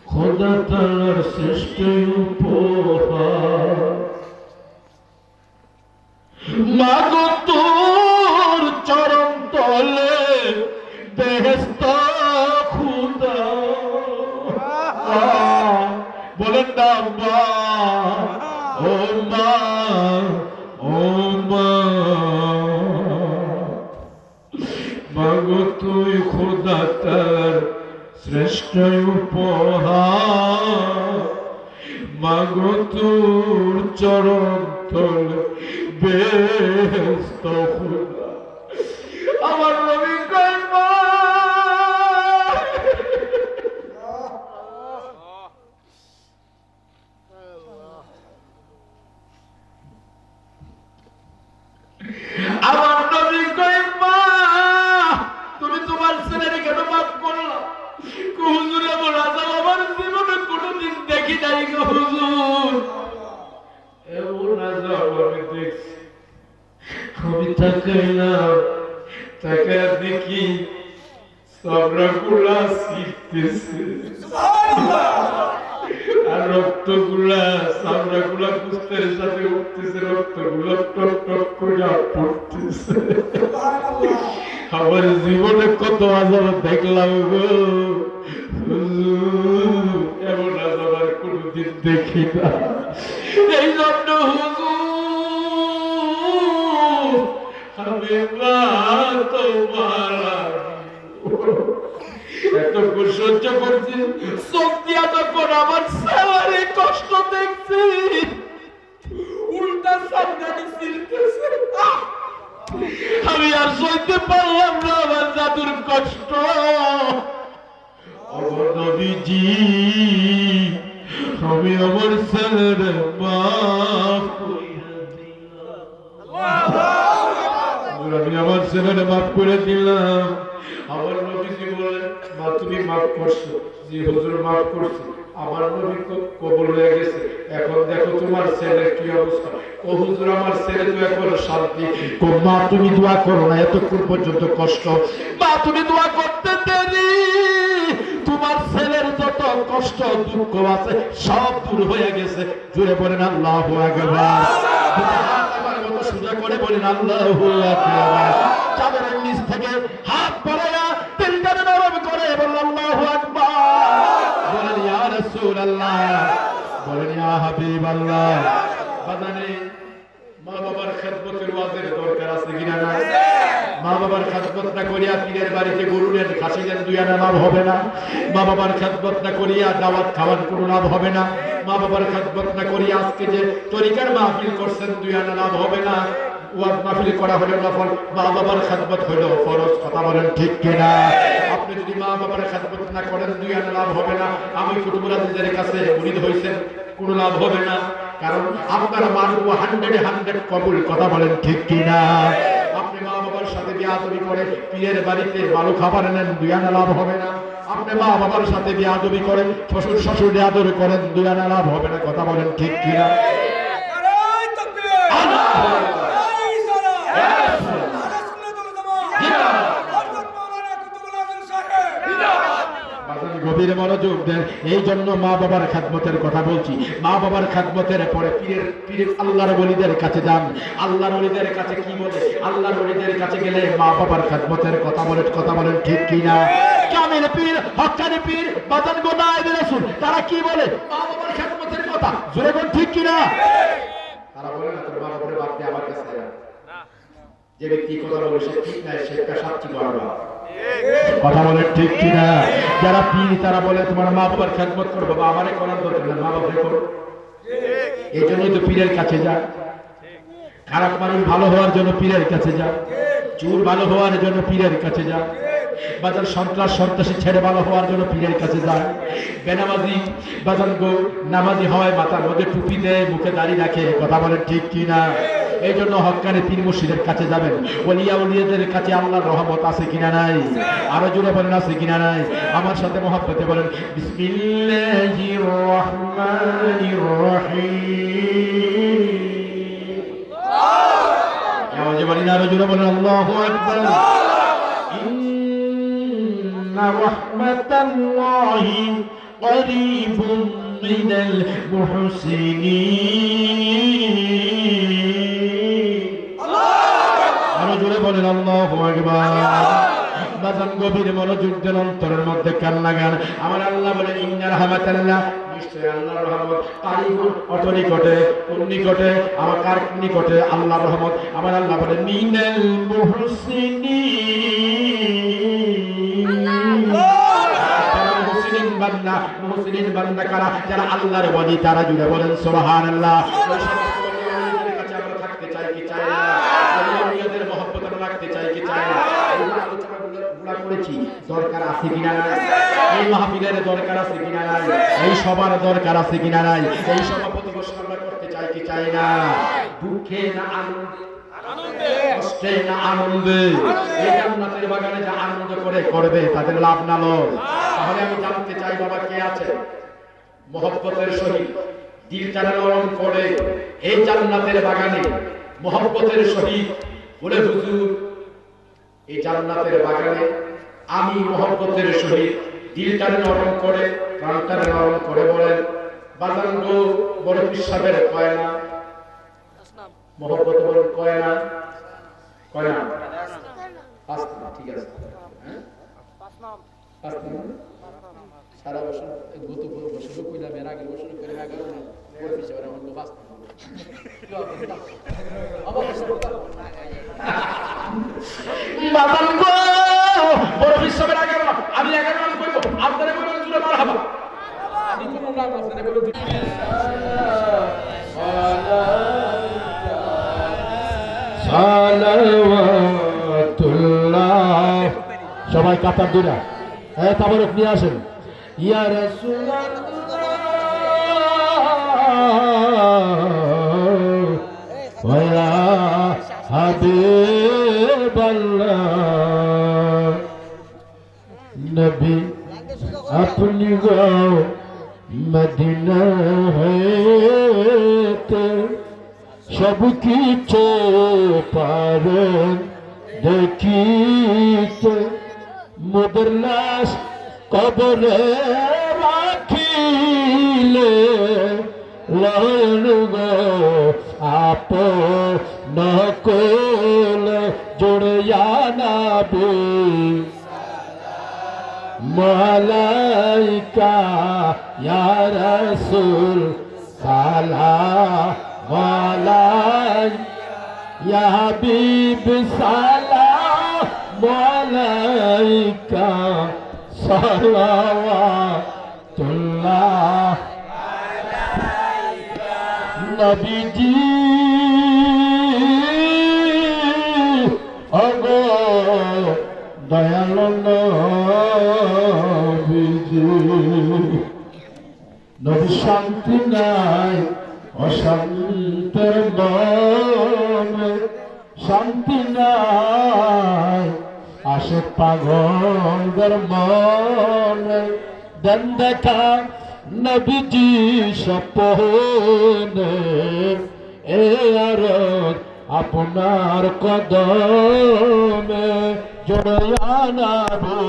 খোদা তাআলার শ্রেষ্ঠ উপহার মাগো তোর চরণ তলে বেহেশত খোদা বলেন না মা ও মা ও মা মাগো তুই খোদা তার শ্রেষ্ঠ উপহার মাগো তোর চরণ তলে বেহেশত খোদা আমার নবী কয় মা আমার নবী কয় মা তুমি তোমার ছেলের কেন মাফ করলা হুজুর এমন আযাব আমার জীবনে কোনোদিন দেখি নাই গো হুজুর এমন আযাব আমি দেখছি আমি তাকাইলাম তাকায় দেখি চামড়াগুলা ছিঁড়তেছে আর রক্তগুলা চামড়াগুলা কুস্তের সাথে উঠতেছে রক্তগুলা টক টক করে পড়তেছে আমার জীবনে কত আযাব দেখলাম গো এমন আযাব আর কোনোদিন দেখি না এই জন্য হুজুর আমি মা তোমার এত সহ্য করছি চোখ দিয়া যখন আমার ছেলের কষ্ট দেখছি উল্টা সামনে ছিলতেছে আমি আর সইতে পারলাম না আমার জাদুর কষ্ট আমার নবীজি আমি আমার ছেলের মাফ কইরা দিলাম আমি আমার ছেলের মাফ করে দিলাম আমার নবীজি বলেন মা তুমি মাফ করছো জি হুজুর মাফ করছি আমার নবী কবুল হয়ে গেছে এখন দেখো তোমার ছেলের কি অবস্থা ও হুজুর আমার ছেলে তো এখন শান্তি মা তুমি দোয়া করো না এতক্ষণ পর্যন্ত কষ্ট মা তুমি দোয়া করতে দেরি তোমার ছেলের যত কষ্ট দুঃখ আছে সব দূর হয়ে গেছে জুড়ে বলেন আল্লাহু আকবার আমার মতো সোজা করে বলেন আল্লাহু আকবার চাদরের নিচ থেকে হাত বাড়ায়া তিনটারে নরম করে বলেন আল্লাহু আকবার বলেন ইয়া রাসূলুল্লাহ বলেন ইয়া হাবিবাল্লাহ বাজানে মা বাবার খেদমতের ওয়াজের দরকার আছে কিনা না মা বাবার খেদমত না করিয়া পীরের বাড়িতে গরু নেন খাসি নেন দুই আনা লাভ হবে না মা বাবার খেদমত না করিয়া দাওয়াত খাওয়ার কোনো লাভ হবে না মা বাবার খেদমত না করিয়া আজকে যে তরিকার মাহফিল করছেন দুই আনা লাভ হবে না ওয়াজ মাহফিল করা হলো নফল মা বাবার খেদমত হলো ফরজ কথা বলেন ঠিক কিনা আপনি যদি মা বাবার খেদমত না করেন দুই আনা লাভ হবে না আমি কুতুবুল আজিজের কাছে মুরিদ হইছেন কোনো লাভ হবে না কারণ আপনার মানব 100 কবুল কথা বলেন ঠিক কিনা আপনি মা বাবার সাথে বেয়াদবি করে পীরের বাড়িতে ভালো খাবার নেন, দুয়ানা লাভ হবে না। আপনি মা বাবার সাথে বেয়াদবি করেন, শ্বশুর শাশুড়ি আদর করেন, দুয়ানা লাভ হবে না। কথা বলেন ঠিক কিনা? গভীর মনোযোগ দেন। এই জন্য মা বাবার খাদমতের কথা বলছি। মা বাবার খাদমতের পরে পীরের আল্লাহর ওলিদের কাছে যান। আল্লাহর ওলিদের কাছে কি বলে? আল্লাহর ওলিদের কাছে গেলে মা বাবার খাদমতের কথা বলেন ঠিক কিনা? কামিল পীর, হক্কানি পীর, বাজান গো নায়েবে রাসূল, তারা কি বলে? মা বাবার খাদমতের কথা জোরে বল ঠিক কিনা? তারা বলে না তোর মা বাবার বাদ দিয়ে আমার কাছে আয়। যে ব্যক্তি কথা বলে সে ঠিক নাই, সে সাক্ষী করবে। কথা বলে ঠিক কিনা? যারা পীর তারা বলে তোমার মা বাবার খেদমত করো, বাবা আমারে করার দরকার না, মা বাবা করো। এই জন্যই তো পীরের কাছে যায়। খারাপ মানুষ ভালো হওয়ার জন্য পীরের কাছে যায়, চোর ভালো হওয়ার জন্য পীরের কাছে যায়, বাজার সন্ত্রাসী ছেড়ে ভালো হওয়ার জন্য পীরের কাছে যায়। বেনামাজি বাজার গো নামাজি হয়, মাথার মধ্যে টুপি দেয়, মুখে দাড়ি রাখে। কথা বলেন ঠিক কিনা? এই জন্য হক্কানি পীর মুর্শিদের কাছে যাবেন। ওলিয়া উলিয়াদের কাছে আল্লাহর রহমত আছে কিনা নাই? আরো জোরে বলেন আছে কিনা নাই? আমার সাথে মহব্বতে বলেন বিসমিল্লাহির রহমানির রহিম। আওয়াজে বলেন, আরো জোরে বলেন আল্লাহু আকবার। ইন্না রাহমাতাল্লাহি করিবুম মিনাল মুহসিনিন। জোরে বলেন আল্লাহু আকবার। বাজান গভীর মনোযোগ দেন, অন্তরের মধ্যে কান লাগান। আমার আল্লাহ বলেন ইন্না রাহমাতাল্লাহ, নিশ্চয় আল্লাহর রহমত কারিবুন অত নিকটে, কোন নিকটে? আমার কার নিকটে? আল্লাহর রহমত। আমার আল্লাহ বলেন মিনাল মুহসিনিন। মুহসিনিন বান্দা কারা? যারা আল্লাহর ওলি, তারা জুড়ে বলেন সুবহানাল্লাহ। ওই সমস্ত ওলিদের কাছে আমরা থাকতে চাই কি চাই না? ওলিদের মহব্বত রাখতে চাই কি চাই না? আলোচনা করেছি, দরকার আছে কিনা নাই? এই মাহফিলের দরকার আছে কিনা নাই? এই সবার দরকার আছে কিনা নাই? এই সভাপতি ঘোষণা করতে চাই কি চাই না? দুঃখে না আনন্দে, কষ্টে না আনন্দে? এই জান্নাতের বাগানে যা আনন্দ করে করবে তাদের লাভ না লস। তাহলে আমি জানতে চাই বাবা কে আছে মহব্বতের সহিত দিলটা নরম করে এই জান্নাতের বাগানে মহব্বতের সহিত বলে হুজুর এই জান্নাতের বাগানে আমি মহব্বতের সহিত দিলটা নরম করে প্রাণটা নরম করে বলেন বাজান গো বড় পিসাবের কয় না মহব্বত বড় কয় না পাঁচ নাম ঠিক আছে হ্যাঁ পাঁচ নাম সারা বছর গত বছর কইলাম এর আগের বছর করে 11 নাম বড় পিসাবের আমার তো পাঁচ নাম বাজান গো বড় পিসাবের আগে আমি 11 নাম কইব আপনারা বলেন জুড়ে মারহাবা আমি কোন নাম আপনারা বলেন সালাওয়াতুল্লাহ সবাই কাতার দুরা হ্যাঁ তাবারক নিয়ে আসেন ইয়া রাসূলুল্লাহ ওয়া ইয়া হাবিবাল্লাহ নবী আপনি গাও মদিনা হতে সব কিছু পারেন দেখিতে মোদের লাশ কবরে রাখিলে লয়ন গো আপন কোলে জড়িয়া নাবি মালাইকা ইয়া রাসূল সালাম আলাই ইয়া হাবিব সালাম আলাইকা সালাওয়াতুল্লাহ আলাইকা নবীজি ওগো দয়াল নবীজি নবী শান্তি নাই অশান্তের মনে শান্তি নাই আসে পাগলদের মনে দেন দেখা নবীজি স্বপ্নে এ আরত আপনার কদমে জড়িয়া নবী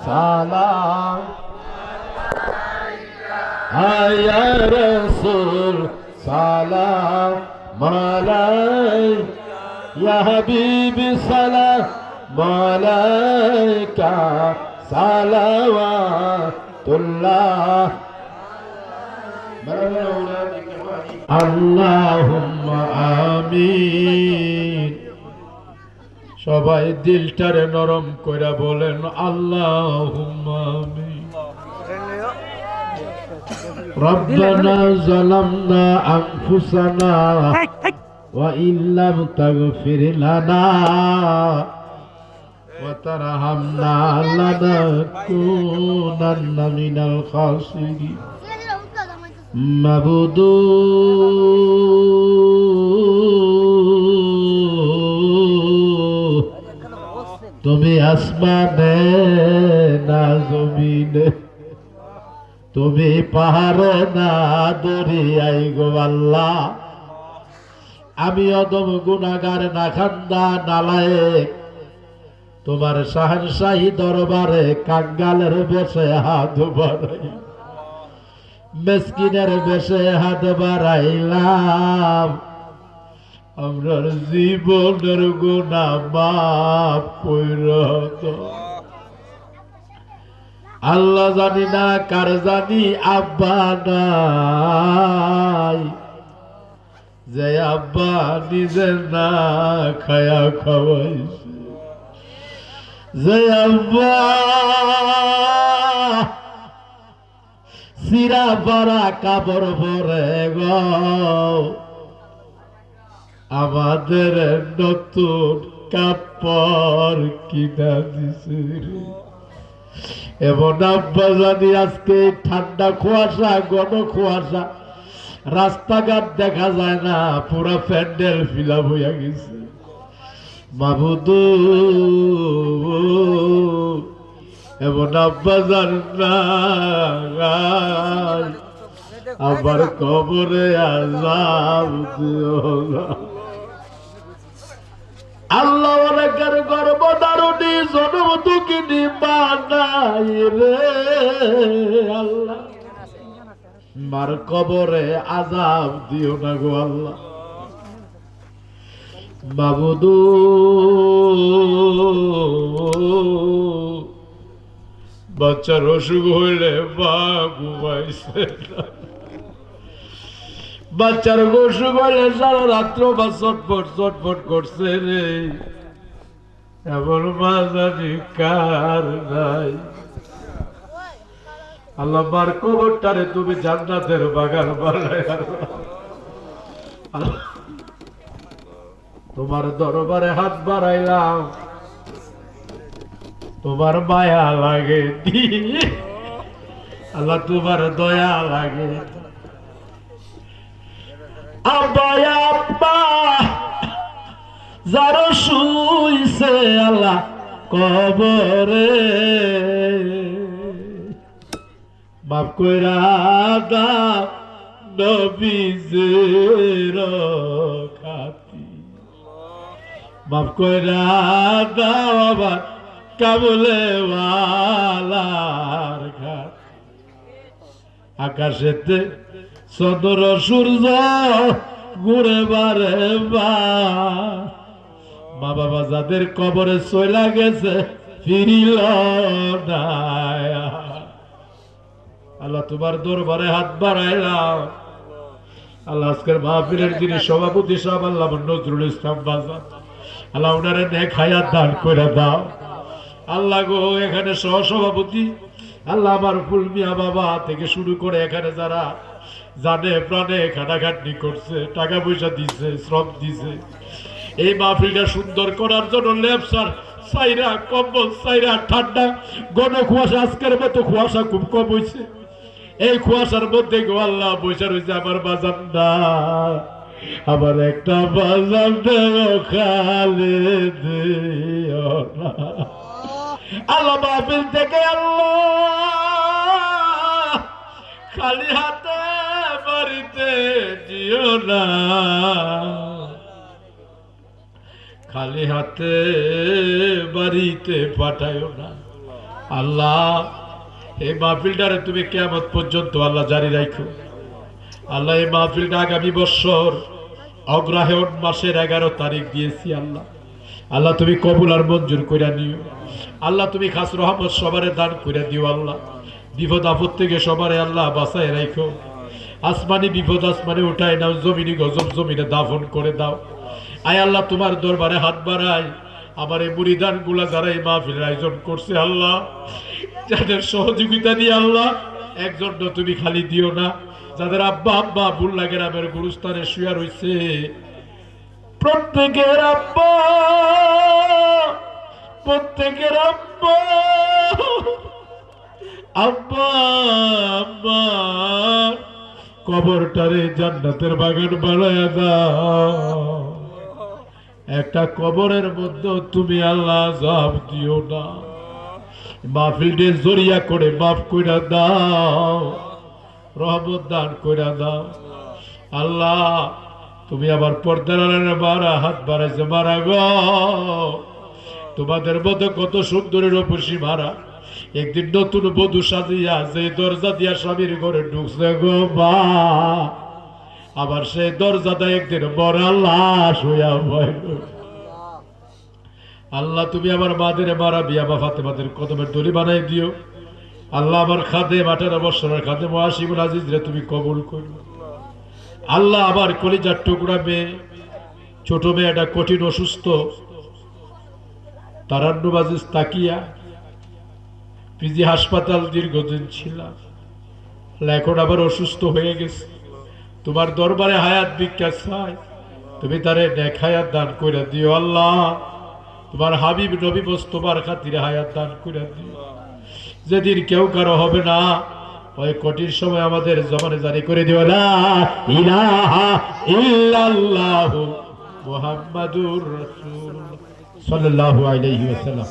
সালাম আয়া রাসূল সালাম আলাইকা ইয়া হাবিবি সালাম আলাইকা সালাওয়াতুল্লাহ আল্লাহুম্মা আমিন। সবাই দিলটারে নরম কইরা বলেন আল্লাহুম্মা আমিন। রব্বানা যালামনা আনফুসানা ওয়া ইল্লাম তাগফির লানা ওয়া তারহামনা লানাকুনান্না মিনাল খাসিরিন। মাবুদু তুমি আসমানে না জমিনে, তুমি পাহাড়ে না দরিয়ায় গো আল্লাহ। আমি অদম গুনাহগার নাখান্দা নালায়েক তোমার শাহনশাহী দরবারে কাঙ্গালের বেশে হাত বাড়াই, মিসকিনের বেশে হাত বাড়াইলাম। আমরার জীবনের গুনাহ মাফ কইরা দাও আল্লাহ। জানি না কার জানি আব্বা নাই, যে আব্বা নিজে না খায়া খাওয়াইছে, যে আব্বা সিরা পরা কাপড় পরে গো আমাদের নতুন কাপড় কিনা দিছে রে। এমন আব্বা জানি আজকে ঠান্ডা কুয়াশা ঘন কুয়াশা, রাস্তাঘাট দেখা যায় না, পুরা প্যান্ডেল ফিলাপ হইয়া গেছে। মাবুদু এমন আব্বা জান নাই, আবার কবরে আযাব দিও না। আল্লাহ অনেকের গর্ভধারণী জন্ম দুঃখিনী বানাই রে আল্লাহ, মার কবরে আযাব দিও না গো আল্লাহ। মাবুদু বাচ্চার অসুখ হইলে মা ঘুমাইছে না, বাচ্চার অসুখ হইলে সারা রাত্র বা চটপট চটপট করছে রে। এমন মা জানি কার নাই। আল্লাহ মার কবরটারে তুমি জান্নাতের বাগান বানাইয়া তোমার দরবারে হাত বাড়াইলাম, তোমার মায়া লাগে আল্লাহ, তোমার দয়া লাগে। আব্বা আব্বা যারা শুইছে আল্লাহ কবরে, মাফ কইরা দাও নবীজের খাতি, মাফ কইরা দাও আবার কাবুলে ওয়ালার খাতি। আকাশেতে চন্দ্র সূর্য ঘুরে বারে মা বাবা যাদের কবরে চইলা গেছে ফিরিল না। আল্লাহ তোমার দরবারে হাত বাড়াইলাম। আল্লাহ আজকের মাহফিলের যিনি সভাপতি সাহেব আল্লাহ নজরুল ইসলাম বাজার, আল্লাহ ওনারে নেক হায়াত দান করে দাও আল্লাহ গো। এখানে সহসভাপতি আল্লাহ আমার ফুল মিয়া বাবা থেকে শুরু করে এখানে যারা জানে প্রাণে খাটাখাটনি করছে, টাকা পয়সা দিছে, শ্রম দিছে, এই মাহফিলটা সুন্দর করার জন্য লেপসার সাইরা কম্বল সাইরা ঠান্ডা ঘন কুয়াশা, আজকের মতো কুয়াশা খুব কম হয়েছে। এই কুয়াশার মধ্যে গো আল্লাহ বৈশা রয়েছে আমার বাজানরা, আবার একটা বাজার দেও খালে দিও না। আল্লাহ মাহফিল থেকে আল্লাহ খালি হাতে বাড়িতে দিও না, খালি হাতে বাড়িতে পাঠায়ও না। আল্লাহ এই মাহফিলটারে তুমি কিয়ামত পর্যন্ত আল্লাহ জারি রাখো। আল্লাহ এই মাহফিলটা আগামী বছর অগ্রহায়ণ মাসের 11 তারিখ দিয়েছি। আল্লাহ আল্লাহ তুমি কবুল আর মঞ্জুর কইরা নিও। আল্লাহ তুমি খাস রহমত সবারে দান কইরা দিও। আল্লাহ বিপদ আপদ থেকে সবারে আল্লাহ বাঁচায় রাখো। আসমানি বিপদ আসমানে উঠায় নাও, জমিনি গজব জমিনে দাফন করে দাও। আয় আল্লাহ তোমার দরবারে হাত বাড়াই, আমার এই মুরিদান গুলা যারা এই মাহফিলের আয়োজন করছে আল্লাহ, যাদের সহযোগিতা দিয়ে আল্লাহ একজন তুমি খালি দিও না। যাদের আব্বা আব্বা বুল্লা গ্রামের গুরুস্থানে শুয়া রয়েছে, প্রত্যেকের আব্বা প্রত্যেকের আব্বা আব্বা আব্বা কবরটারে জান্নাতের বাগান বানায়া দাও। একটা কবরের মধ্যে তুমি আল্লাহ আযাব দিও না। মাহফিলকে জরিয়া করে মাফ কইরা দাও, রহমত দান কইরা দাও। আল্লাহ তুমি আবার পর্দার আড়ালে মারা হাত বাড়াইছে মারা গো, তোমাদের মতো কত সুন্দরের রূপসী মারা একদিন নতুন বধূ সাজিয়া যে দরজা দিয়া স্বামীর ঘরে ঢুকছে গো মা, আবার সেই দরজাটা একদিন মরা লাশ হইয়া ভয়। আল্লাহ তুমি আমার মাদের মারা বিয়া বা ফাতেমাদের কদমের দড়ি বানাই দিও। আল্লাহ আমার খাদেম 18 বছরের খাদেম ওয়াসিমুল আজিজ রে তুমি কবুল করো। আল্লাহ আমার কলিজার টুকরা মেয়ে, ছোট মেয়েটা কঠিন অসুস্থ, তারান্নুম আজিজ তাকিয়া পিজি হাসপাতাল দীর্ঘদিন ছিলাম, এখন আবার অসুস্থ হয়ে গেছে। তোমার দরবারে হায়াত ভিক্ষা চাই, তুমি তারে নেক হায়াত দান কইরা দিও। আল্লাহ তোমার হাবিব নবী মোস্তফার খাতিরে হায়াত দান কইরা দিও। যেদিন কেউ কারো হবে না ওই কঠিন সময় আমাদের জবানে জারি করে দিও লা ইলাহা ইল্লাল্লাহু মুহাম্মাদুর রাসূলুল্লাহ সাল্লাল্লাহু আলাইহি ওয়াসাল্লাম।